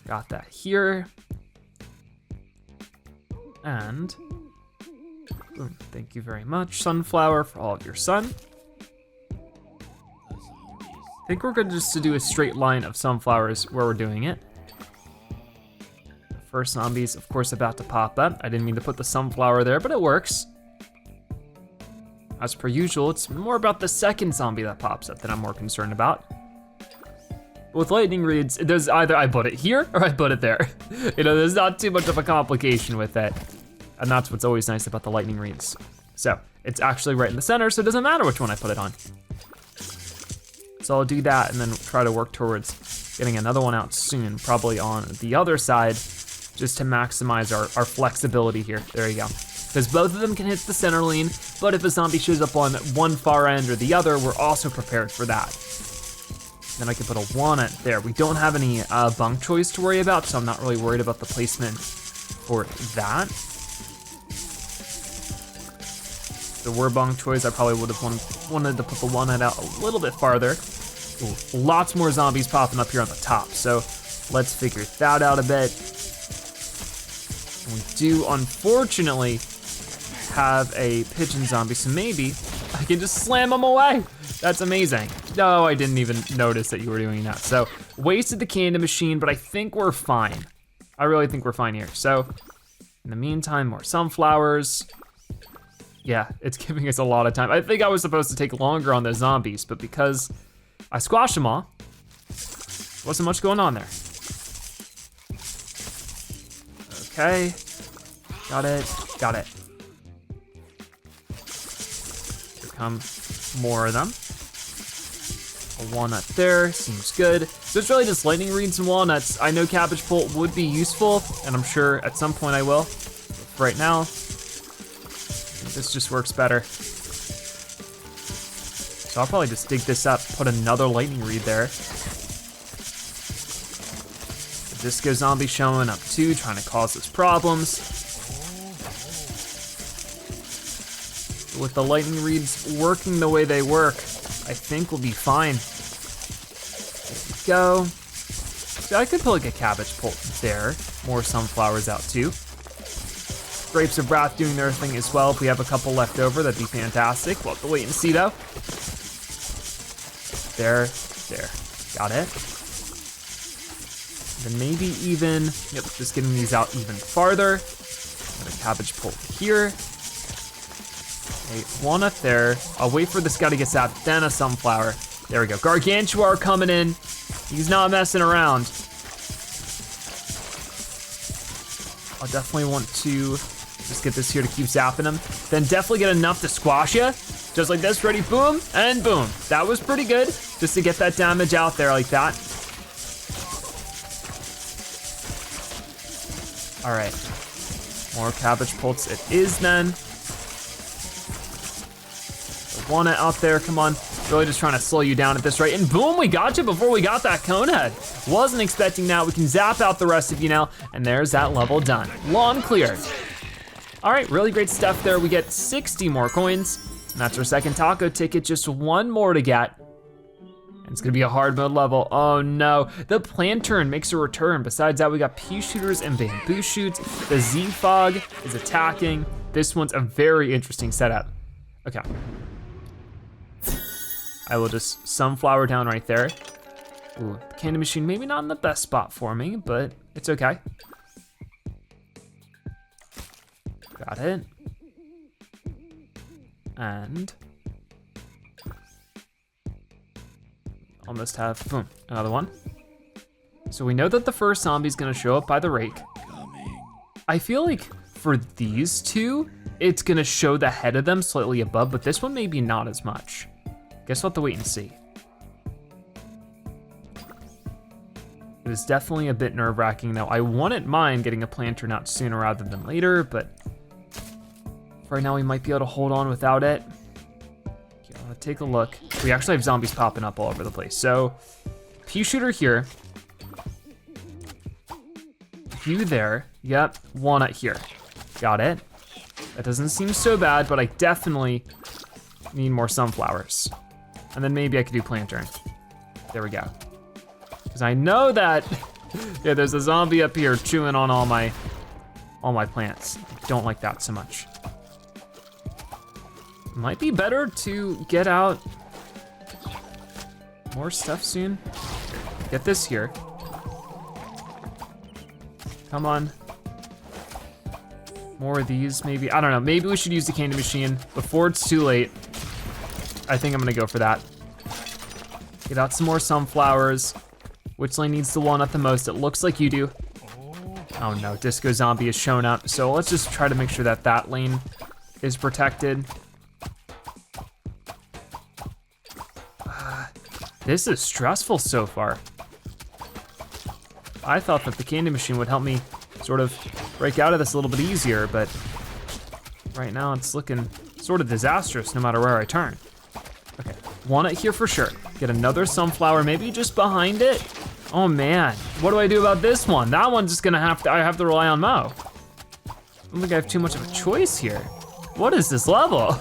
got that here. And, boom, thank you very much, Sunflower, for all of your sun. I think we're good just to do a straight line of sunflowers where we're doing it. The first zombie's, of course, about to pop up. I didn't mean to put the sunflower there, but it works. As per usual, it's more about the second zombie that pops up that I'm more concerned about. With lightning reeds, it does either I put it here or I put it there. You know, there's not too much of a complication with it. And that's what's always nice about the lightning reeds. So, it's actually right in the center, so it doesn't matter which one I put it on. So I'll do that and then try to work towards getting another one out soon, probably on the other side, just to maximize our flexibility here. There you go. Because both of them can hit the center lane, but if a zombie shows up on one far end or the other, we're also prepared for that. Then I can put a walnut there. We don't have any bunk choice to worry about, so I'm not really worried about the placement for that. If there were bunk choice, I probably would have wanted to put the walnut out a little bit farther. Ooh, lots more zombies popping up here on the top, so let's figure that out a bit. We do, unfortunately, have a pigeon zombie, so maybe I can just slam them away. That's amazing. No, I didn't even notice that you were doing that. So, wasted the candy machine, but I think we're fine. I really think we're fine here. So, in the meantime, more sunflowers. Yeah, it's giving us a lot of time. I think I was supposed to take longer on those zombies, but because I squashed them all, wasn't much going on there. Okay, got it. Here come more of them. A walnut there, seems good. So it's really just lightning reeds and walnuts. I know cabbage pult would be useful, and I'm sure at some point I will. But for right now, this just works better. So I'll probably just dig this up, put another lightning reed there. The disco zombie showing up too, trying to cause us problems. With the lightning reeds working the way they work, I think we'll be fine. There we go. So I could put like a cabbage pult there. More sunflowers out too. Grapes of Wrath doing their thing as well. If we have a couple left over, that'd be fantastic. We'll have to wait and see though. There. Got it. Then maybe even, yep, just getting these out even farther. Got a cabbage pult here. A walnut there. I'll wait for this guy to get zapped, then a sunflower. There we go. Gargantuar coming in. He's not messing around. I'll definitely want to just get this here to keep zapping him. Then definitely get enough to squash you. Just like this, ready, boom, and boom. That was pretty good, just to get that damage out there like that. All right, more cabbage pults it is then. The walnut out there, come on. Really just trying to slow you down at this rate. And boom, we got you before we got that cone head. Wasn't expecting that. We can zap out the rest of you now, and there's that level done. Lawn cleared. All right, really great stuff there. We get 60 more coins, and that's our second taco ticket, just one more to get. And it's gonna be a hard mode level. Oh no, the Plantern makes a return. Besides that, we got Peashooters and Bamboo Shoots. The Z-Fog is attacking. This one's a very interesting setup. Okay. I will just sunflower down right there. Ooh, the candy machine, maybe not in the best spot for me, but it's okay. Got it. And almost have, boom, another one. So we know that the first zombie's gonna show up by the rake. I feel like for these two, it's gonna show the head of them slightly above, but this one maybe not as much. Guess we'll have to wait and see. It was definitely a bit nerve-wracking though. I wouldn't mind getting a Plantern out sooner rather than later, but for right now we might be able to hold on without it. Okay, I'll take a look. We actually have zombies popping up all over the place. So, Peashooter here. You there, yep, walnut here. Got it. That doesn't seem so bad, but I definitely need more sunflowers. And then maybe I could do Plantern. There we go. Because I know that, yeah, there's a zombie up here chewing on all my plants. I don't like that so much. Might be better to get out more stuff soon. Get this here. Come on. More of these, maybe. I don't know, maybe we should use the candy machine before it's too late. I think I'm gonna go for that. Get out some more sunflowers. Which lane needs the walnut the most? It looks like you do. Oh no, Disco Zombie has shown up. So let's just try to make sure that that lane is protected. This is stressful so far. I thought that the candy machine would help me sort of break out of this a little bit easier, but right now it's looking sort of disastrous no matter where I turn. Okay, walnut here for sure. Get another sunflower, maybe just behind it. Oh man, what do I do about this one? That one's just gonna I have to rely on Mo. I don't think I have too much of a choice here. What is this level?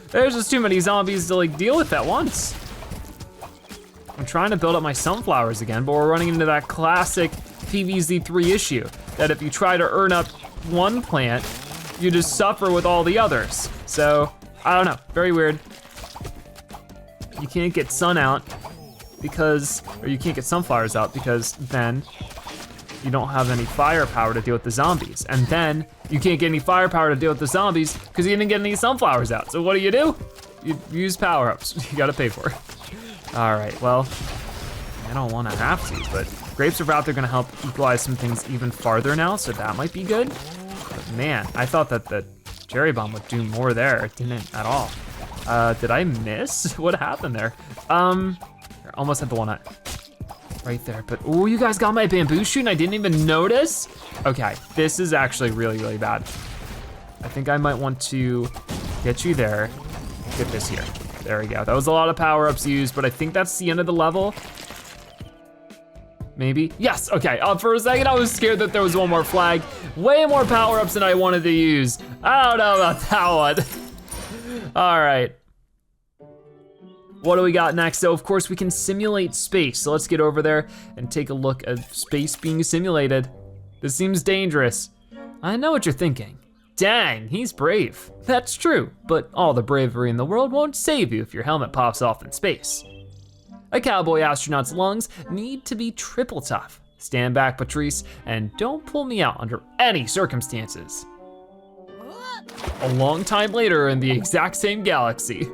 There's just too many zombies to like deal with at once. I'm trying to build up my sunflowers again, but we're running into that classic PvZ3 issue, that if you try to earn up one plant, you just suffer with all the others. So, I don't know, very weird. You can't get sun out because, or you can't get sunflowers out because then you don't have any firepower to deal with the zombies. And then you can't get any firepower to deal with the zombies because you didn't get any sunflowers out. So what do? You use power-ups, you gotta pay for it. All right, well, I don't wanna have to, but Grapes of Wrath are gonna help equalize some things even farther now, so that might be good. But man, I thought that the Cherry Bomb would do more there. It didn't at all. Did I miss? What happened there? Almost had the walnut right there, but oh, you guys got my bamboo shoot and I didn't even notice? Okay, this is actually really, really bad. I think I might want to get you there, get this here. There we go. That was a lot of power-ups used, but I think that's the end of the level. Maybe, yes, okay. For a second I was scared that there was one more flag. Way more power-ups than I wanted to use. I don't know about that one. All right. What do we got next? So of course we can simulate space. So let's get over there and take a look at space being simulated. This seems dangerous. I know what you're thinking. Dang, he's brave. That's true, but all the bravery in the world won't save you if your helmet pops off in space. A cowboy astronaut's lungs need to be triple tough. Stand back, Patrice, and don't pull me out under any circumstances. A long time later in the exact same galaxy.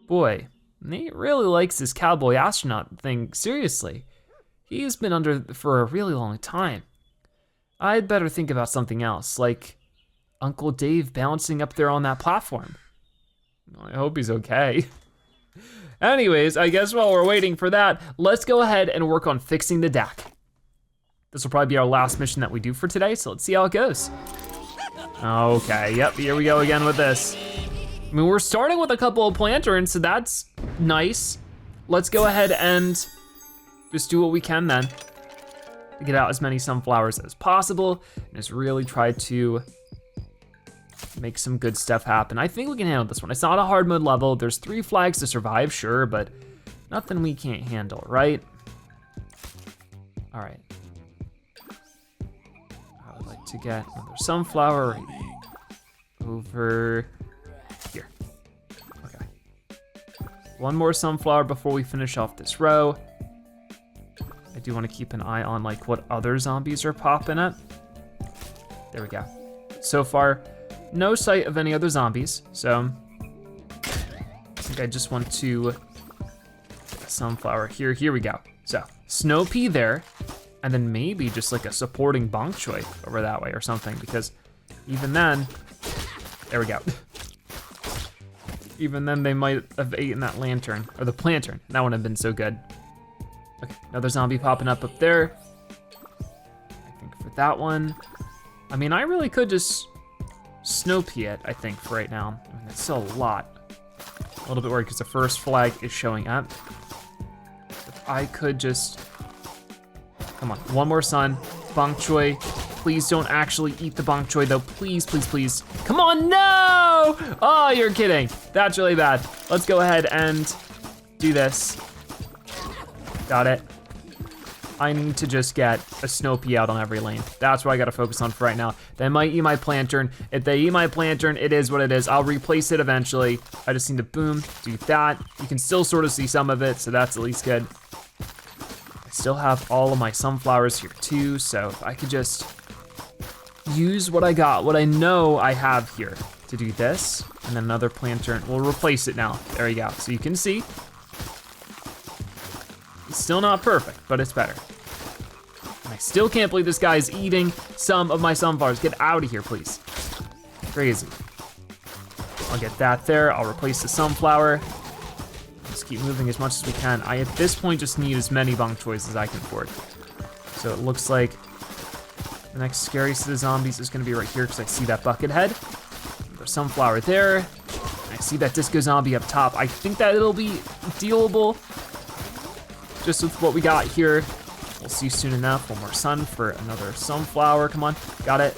Boy, Nate really likes his cowboy astronaut thing seriously. He's been under for a really long time. I'd better think about something else, like Uncle Dave bouncing up there on that platform. I hope he's okay. Anyways, I guess while we're waiting for that, let's go ahead and work on fixing the deck. This will probably be our last mission that we do for today, so let's see how it goes. Okay, yep, here we go again with this. I mean, we're starting with a couple of planterns, so that's nice. Let's go ahead and just do what we can then. Get out as many sunflowers as possible, and just really try to make some good stuff happen. I think we can handle this one. It's not a hard mode level. There's 3 flags to survive, sure, but nothing we can't handle, right? All right. I would like to get another sunflower right over here. Okay. One more sunflower before we finish off this row. I do want to keep an eye on like what other zombies are popping up. There we go. So far, no sight of any other zombies, so I think I just want to get a sunflower here. Here we go. So snow pea there, and then maybe just like a supporting bok choy over that way or something, because even then, there we go. Even then they might have eaten that lantern, or the plantain. That wouldn't have been so good. Okay, another zombie popping up there. I think for that one, I mean, I really could just snow pea it, I think, for right now. I mean, it's still a lot. A little bit worried because the first flag is showing up. If I could just, come on, one more sun, bok choy. Please don't actually eat the bok choy though, please, please, please. Come on, no! Oh, you're kidding. That's really bad. Let's go ahead and do this. Got it. I need to just get a snow pea out on every lane. That's what I gotta focus on for right now. They might eat my plantain. If they eat my plantain, it is what it is. I'll replace it eventually. I just need to boom, do that. You can still sort of see some of it, so that's at least good. I still have all of my sunflowers here too, so if I could just use what I got, what I know I have here to do this, and then another plantain. We'll replace it now. There you go. So you can see, it's still not perfect, but it's better. And I still can't believe this guy is eating some of my sunflowers. Get out of here, please. Crazy. I'll get that there. I'll replace the sunflower. Let's keep moving as much as we can. I, at this point, just need as many bok choys as I can afford. So it looks like the next scariest of the zombies is gonna be right here because I see that bucket head. There's sunflower there. I see that disco zombie up top. I think that it'll be dealable just with what we got here. We'll see soon enough. One more sun for another sunflower. Come on, got it.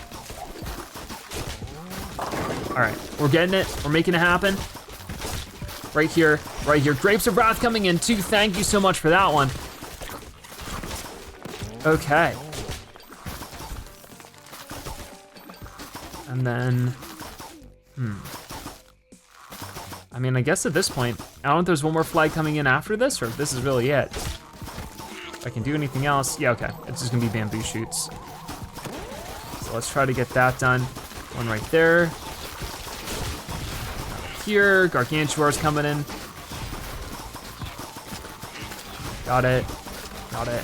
All right, we're getting it. We're making it happen. Right here, right here. Grapes of Wrath coming in too. Thank you so much for that one. Okay. And then, I mean, I guess at this point, I don't know if there's one more flag coming in after this or if this is really it. If I can do anything else, yeah, okay. It's just gonna be bamboo shoots. So let's try to get that done. One right there. Here, Gargantuar's coming in. Got it, got it,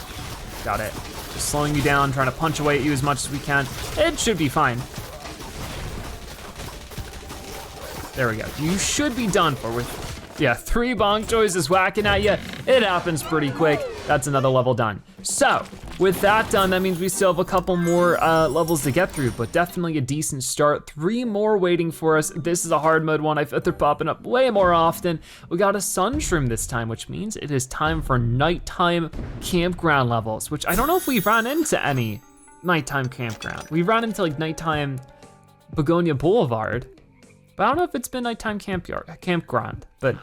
got it. Just slowing you down, trying to punch away at you as much as we can. It should be fine. There we go. You should be done for with, yeah, 3 bok choys is whacking at you. It happens pretty quick. That's another level done. So, with that done, that means we still have a couple more levels to get through, but definitely a decent start. 3 more waiting for us. This is a hard mode one. I bet they're popping up way more often. We got a sun shroom this time, which means it is time for nighttime campground levels, which I don't know if we've run into any nighttime campground. We've run into like nighttime Begonia Boulevard, But I don't know if it's been nighttime campground, but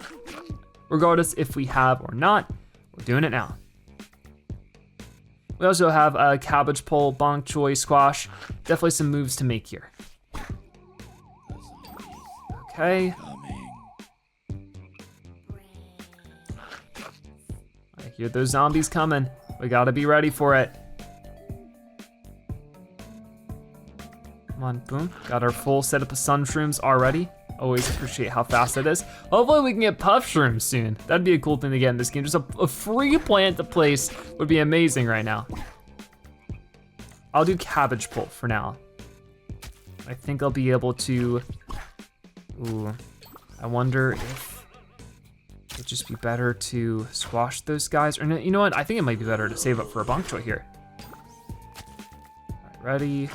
regardless if we have or not, we're doing it now. We also have a cabbage pole, bok choy, squash. Definitely some moves to make here. Okay. I hear those zombies coming. We gotta be ready for it. Come on, boom. Got our full setup of sun shrooms already. Always appreciate how fast it is. Hopefully we can get puff shrooms soon. That'd be a cool thing to get in this game. Just a free plant to place would be amazing right now. I'll do cabbage pole for now. I think I'll be able to, ooh, I wonder if it'd just be better to squash those guys. Or no, you know what? I think it might be better to save up for a bok choy here. All right, ready?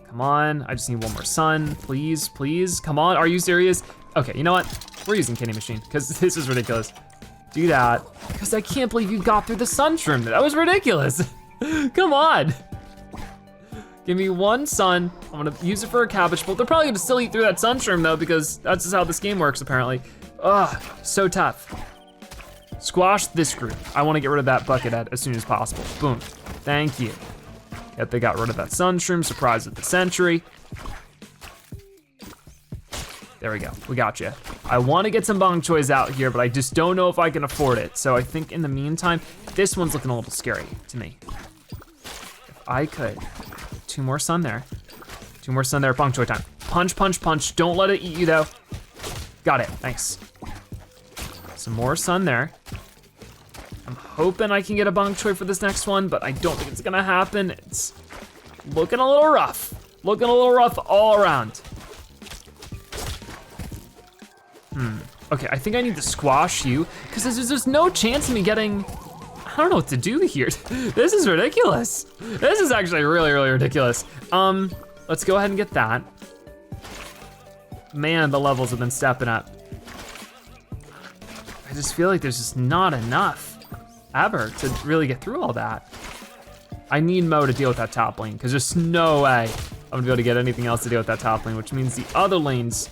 Come on, I just need one more sun, please, please. Come on, are you serious? Okay, you know what? We're using Candy Machine, because this is ridiculous. Do that, because I can't believe you got through the sun shroom. That was ridiculous. Come on. Give me one sun. I'm gonna use it for a cabbage pole. They're probably gonna still eat through that sun shroom though, because that's just how this game works apparently. Ugh, so tough. Squash this group. I wanna get rid of that bucket head as soon as possible. Boom, thank you. Yep, they got rid of that sun shroom, surprise of the century. There we go, we got you. I wanna get some bok choys out here, but I just don't know if I can afford it. So I think in the meantime, this one's looking a little scary to me. If I could, 2 more sun there. 2 more sun there, bok choy time. Punch, punch, punch, don't let it eat you though. Got it, nice. Some more sun there. I'm hoping I can get a bok choy for this next one, but I don't think it's gonna happen. It's looking a little rough. Looking a little rough all around. Okay, I think I need to squash you, because there's just no chance of me getting, I don't know what to do here. This is ridiculous. This is actually really, really ridiculous. Let's go ahead and get that. Man, the levels have been stepping up. I just feel like there's just not enough ever to really get through all that. I need Mo to deal with that top lane, because there's no way I'm gonna be able to get anything else to deal with that top lane, which means the other lanes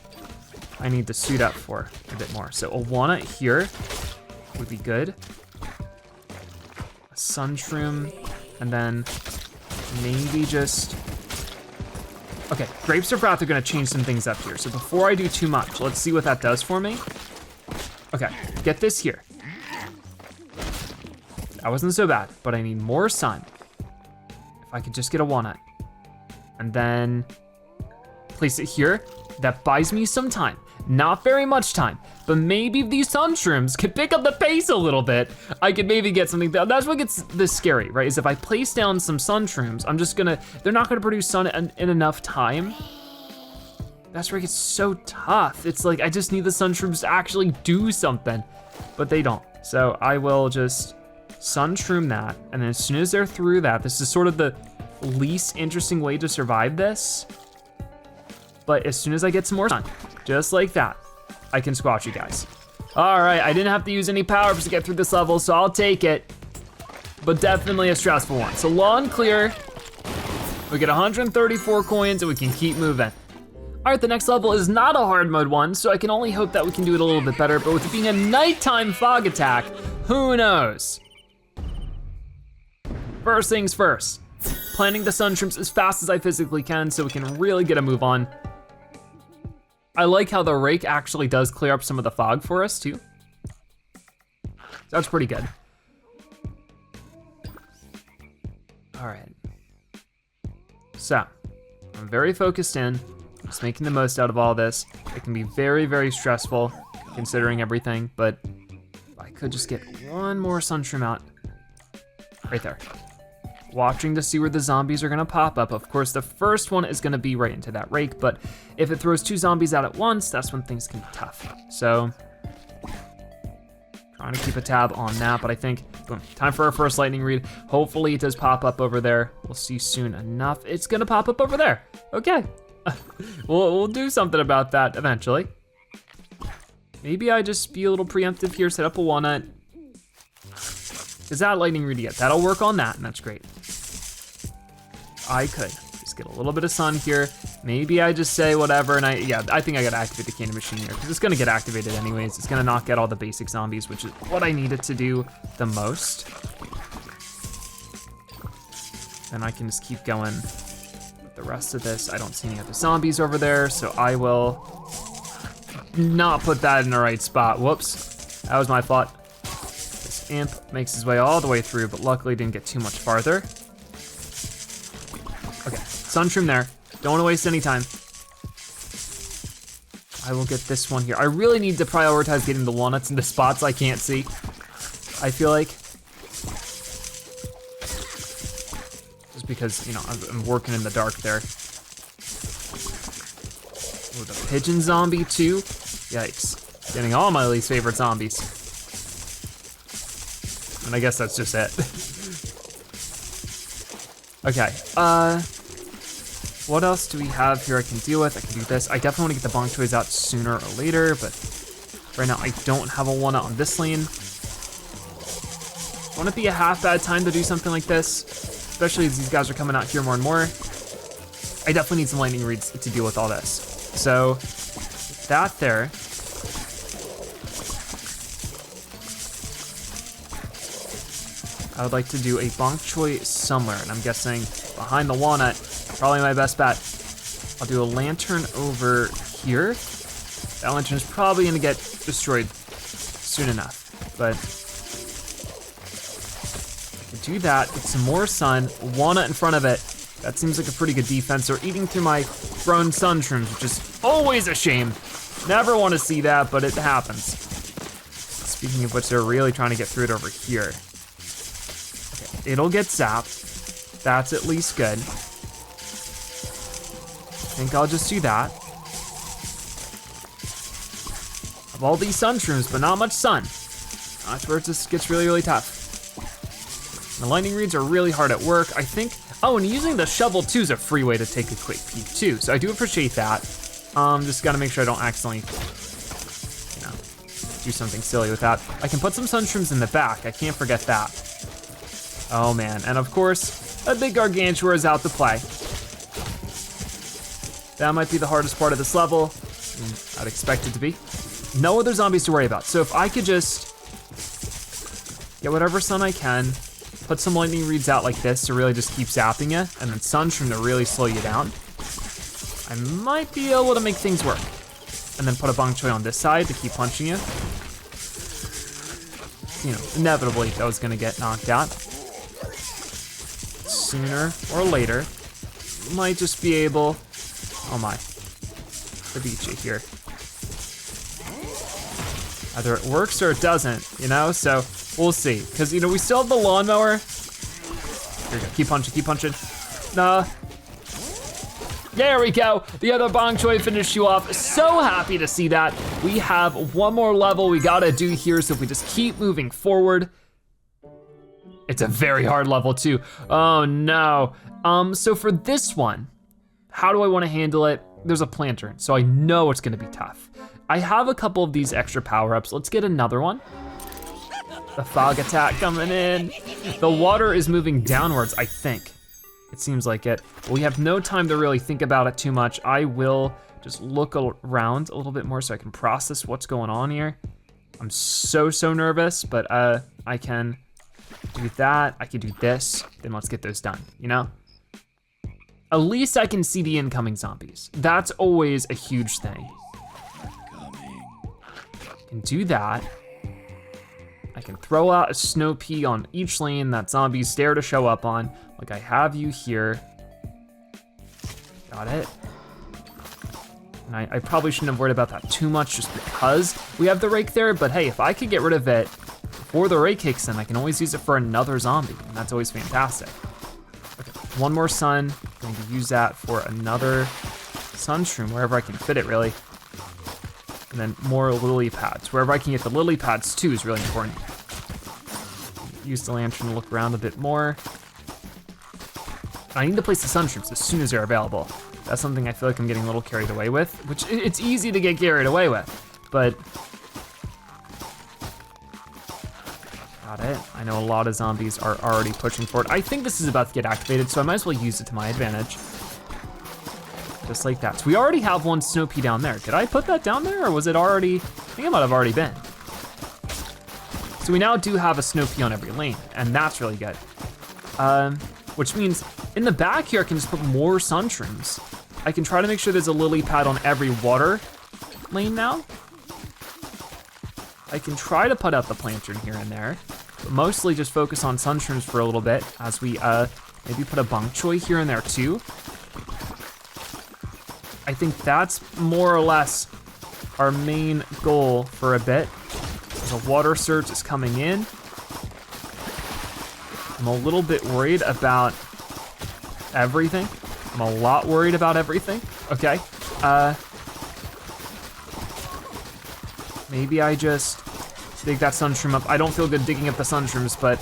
I need to suit up for a bit more. So a walnut here would be good. A sun shroom, and then maybe just, okay, Grapes of Wrath are gonna change some things up here. So before I do too much, let's see what that does for me. Okay, get this here. That wasn't so bad, but I need more sun. If I could just get a walnut. And then place it here. That buys me some time. Not very much time, but maybe if these sun shrooms could pick up the pace a little bit, I could maybe get something. That's what gets this scary, right? Is if I place down some sun shrooms, they're not gonna produce sun in enough time. That's where it gets so tough. It's like, I just need the sun shrooms to actually do something, but they don't. So I will just sun shroom that, and then as soon as they're through that, this is sort of the least interesting way to survive this. But as soon as I get some more sun, just like that, I can squash you guys. All right, I didn't have to use any power-ups to get through this level, so I'll take it. But definitely a stressful one. So lawn clear, we get 134 coins and we can keep moving. All right, the next level is not a hard mode one, so I can only hope that we can do it a little bit better, but with it being a nighttime fog attack, who knows? First things first, planting the sun shrooms as fast as I physically can so we can really get a move on. I like how the rake actually does clear up some of the fog for us too. That's pretty good. All right. So, I'm very focused in, just making the most out of all this. It can be very, very stressful considering everything, but I could just get one more sun shroom out right there. Watching to see where the zombies are gonna pop up. Of course, the first one is gonna be right into that rake, but if it throws 2 zombies out at once, that's when things can be tough. So, trying to keep a tab on that, but I think, boom, time for our first lightning read. Hopefully it does pop up over there. We'll see soon enough. It's gonna pop up over there. Okay, we'll do something about that eventually. Maybe I just be a little preemptive here, set up a walnut. Is that lightning read yet? That'll work on that, and that's great. I could just get a little bit of sun here. Maybe I just say whatever, and I think I gotta activate the cannon machine here, because it's gonna get activated anyways. It's gonna knock out all the basic zombies, which is what I need it to do the most. And I can just keep going with the rest of this. I don't see any other zombies over there, so I will not put that in the right spot. Whoops, that was my fault. This imp makes his way all the way through, but luckily didn't get too much farther. Okay, sunshroom there. Don't wanna waste any time. I will get this one here. I really need to prioritize getting the walnuts in the spots I can't see, I feel like. Just because, you know, I'm working in the dark there. Oh, the pigeon zombie too. Yikes, getting all my least favorite zombies. And I guess that's just it. Okay, what else do we have here I can deal with? I can do this. I definitely wanna get the bong choys out sooner or later, but right now I don't have a walnut on this lane. Wouldn't it be a half bad time to do something like this? Especially as these guys are coming out here more and more. I definitely need some lightning reeds to deal with all this. So, that there. I would like to do a bok choy somewhere, and I'm guessing behind the walnut, probably my best bet. I'll do a lantern over here. That lantern's probably gonna get destroyed soon enough, but do that, get some more sun, walnut in front of it. That seems like a pretty good defense. They're eating through my grown sunshrooms, which is always a shame. Never wanna see that, but it happens. Speaking of which, they're really trying to get through it over here. Okay, it'll get zapped. That's at least good. I think I'll just do that. Have all these sunshrooms, but not much sun. That's where it just gets really, really tough. The lightning reeds are really hard at work. I think, oh, and using the shovel too is a free way to take a quick peek too. So I do appreciate that. Just gotta make sure I don't accidentally, you know, do something silly with that. I can put some sunshrooms in the back. I can't forget that. Oh man, and of course, a big gargantua is out to play. That might be the hardest part of this level. I'd expect it to be. No other zombies to worry about. So if I could just get whatever sun I can, put some lightning reeds out like this to really just keep zapping you, and then sunshroom to really slow you down, I might be able to make things work. And then put a bok choy on this side to keep punching you. You know, inevitably that was gonna get knocked out. Sooner or later, might just be able, oh my, to beat you here. Either it works or it doesn't, you know? So we'll see. Because, you know, we still have the lawnmower. Here we go, keep punching, keep punching. Nah. There we go. The other bok choy finished you off. So happy to see that. We have one more level we gotta do here, so if we just keep moving forward. It's a very hard level too. Oh no. So for this one, how do I wanna handle it? There's a planter, so I know it's gonna be tough. I have a couple of these extra power-ups. Let's get another one. The fog attack coming in. The water is moving downwards, I think. It seems like it. We have no time to really think about it too much. I will just look around a little bit more so I can process what's going on here. I'm so nervous, but I can do that. I can do this, then let's get those done, you know? At least I can see the incoming zombies. That's always a huge thing. I can do that. I can throw out a snow pea on each lane that zombies dare to show up on, like I have you here. Got it. And I probably shouldn't have worried about that too much just because we have the rake there, but hey, if I could get rid of it before the rake kicks in, I can always use it for another zombie, and that's always fantastic. Okay, one more sun, I'm going to use that for another sunshroom, wherever I can fit it really. And then more lily pads. Wherever I can get the lily pads too is really important. Use the lantern to look around a bit more. I need to place the sunshrooms as soon as they're available. That's something I feel like I'm getting a little carried away with, which it's easy to get carried away with, but. Got it. I know a lot of zombies are already pushing for it. I think this is about to get activated, so I might as well use it to my advantage. just like that. So we already have one snow pea down there. Did I put that down there or was it already? I think it might have already been. So we now do have a snow pea on every lane, and that's really good. Which means in the back here, I can just put more sunshrooms. I can try to make sure there's a lily pad on every water lane now. I can try to put out the planter here and there, but mostly just focus on sunshrooms for a little bit as we maybe put a bok choy here and there too. I think that's more or less our main goal for a bit. The water surge is coming in. I'm a little bit worried about everything. I'm a lot worried about everything. Okay, maybe I just dig that sunshroom up. I don't feel good digging up the sunshrooms, but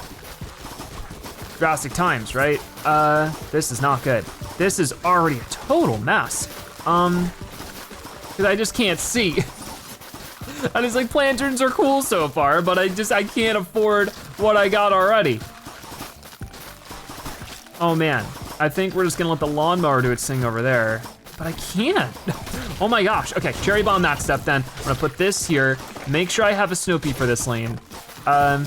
drastic times, right? This is not good. This is already a total mess. Cause I just can't see. And it's like planterns are cool so far, but I can't afford what I got already. Oh man, I think we're just gonna let the lawnmower do its thing over there, but I can't. Oh my gosh, okay, cherry bomb that step then. I'm gonna put this here, make sure I have a snow pea for this lane. I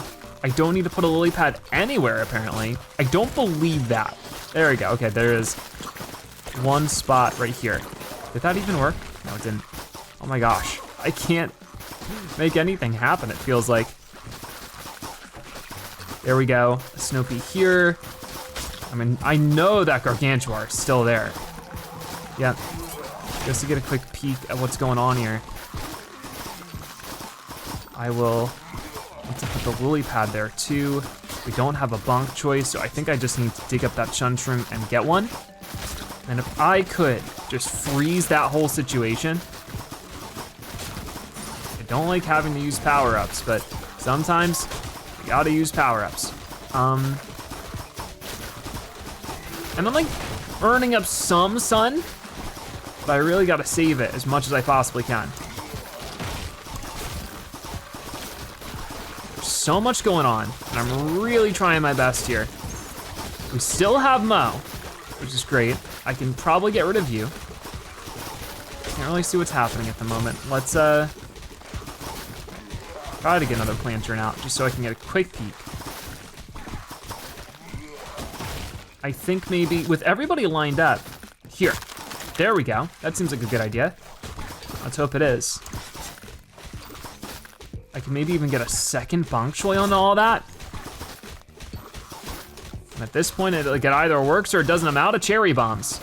don't need to put a lily pad anywhere apparently. I don't believe that. There we go, okay, there is one spot right here. Did that even work? No, it didn't. Oh my gosh, I can't make anything happen, it feels like. There we go, a snow pea here. I mean, I know that Gargantua is still there. Yeah, just to get a quick peek at what's going on here. I will want to put the lily pad there too. We don't have a bok choy, so I think I just need to dig up that sunshroom and get one. And if I could just freeze that whole situation. I don't like having to use power-ups, but sometimes you gotta use power-ups. And I'm like earning up some sun, but I really gotta save it as much as I possibly can. There's so much going on, and I'm really trying my best here. We still have Mo, which is great. I can probably get rid of you. Can't really see what's happening at the moment. Let's try to get another planter out, just so I can get a quick peek. I think maybe with everybody lined up, here, there we go. That seems like a good idea. Let's hope it is. I can maybe even get a second bok choy on all that. And at this point, it either works or it doesn't. I'm out of cherry bombs.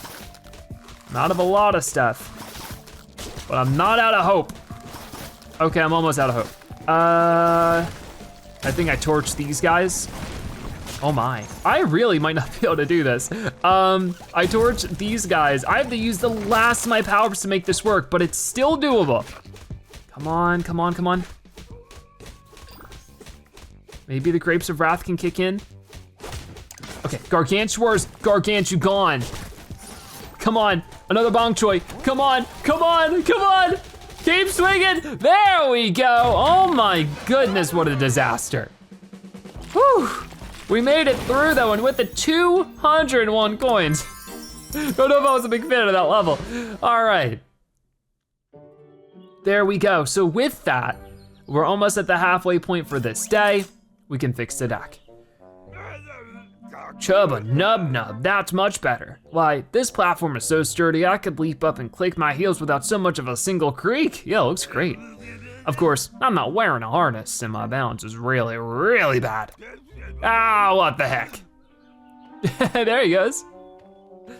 I'm out of a lot of stuff, but I'm not out of hope. Okay, I'm almost out of hope. I think I torched these guys. Oh my, I really might not be able to do this. I torched these guys. I have to use the last of my powers to make this work, but it's still doable. Come on, come on, come on. Maybe the Grapes of Wrath can kick in. Okay, Gargantuar's Gargantu gone. Come on, another bok choy. Come on, come on, come on. Keep swinging, there we go. Oh my goodness, what a disaster. Whew. We made it through though, and with the 201 coins. Don't know if I was a big fan of that level. All right. There we go. So with that, we're almost at the halfway point for this day. We can fix the deck. Chubba nub nub, that's much better. Why, this platform is so sturdy, I could leap up and click my heels without so much of a single creak. Yeah, looks great. Of course, I'm not wearing a harness and my balance is really, really bad. Ah, what the heck. There he goes.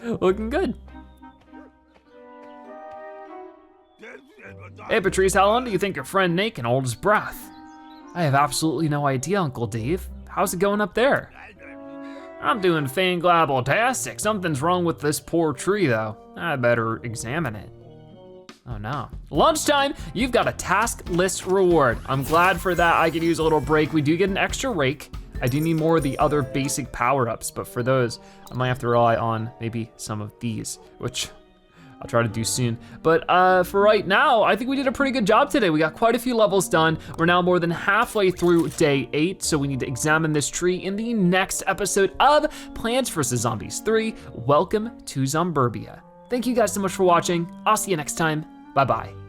Looking good. Hey Patrice, how long do you think your friend Nate can hold his breath? I have absolutely no idea, Uncle Dave. How's it going up there? I'm doing fanglabble-tastic. Something's wrong with this poor tree though. I better examine it. Oh no. Lunchtime, you've got a task list reward. I'm glad for that. I could use a little break. We do get an extra rake. I do need more of the other basic power-ups, but for those, I might have to rely on maybe some of these, which I'll try to do soon. But for right now, I think we did a pretty good job today. We got quite a few levels done. We're now more than halfway through day 8, so we need to examine this tree in the next episode of Plants vs. Zombies 3. Welcome to Zomburbia. thank you guys so much for watching. I'll see you next time. Bye-bye.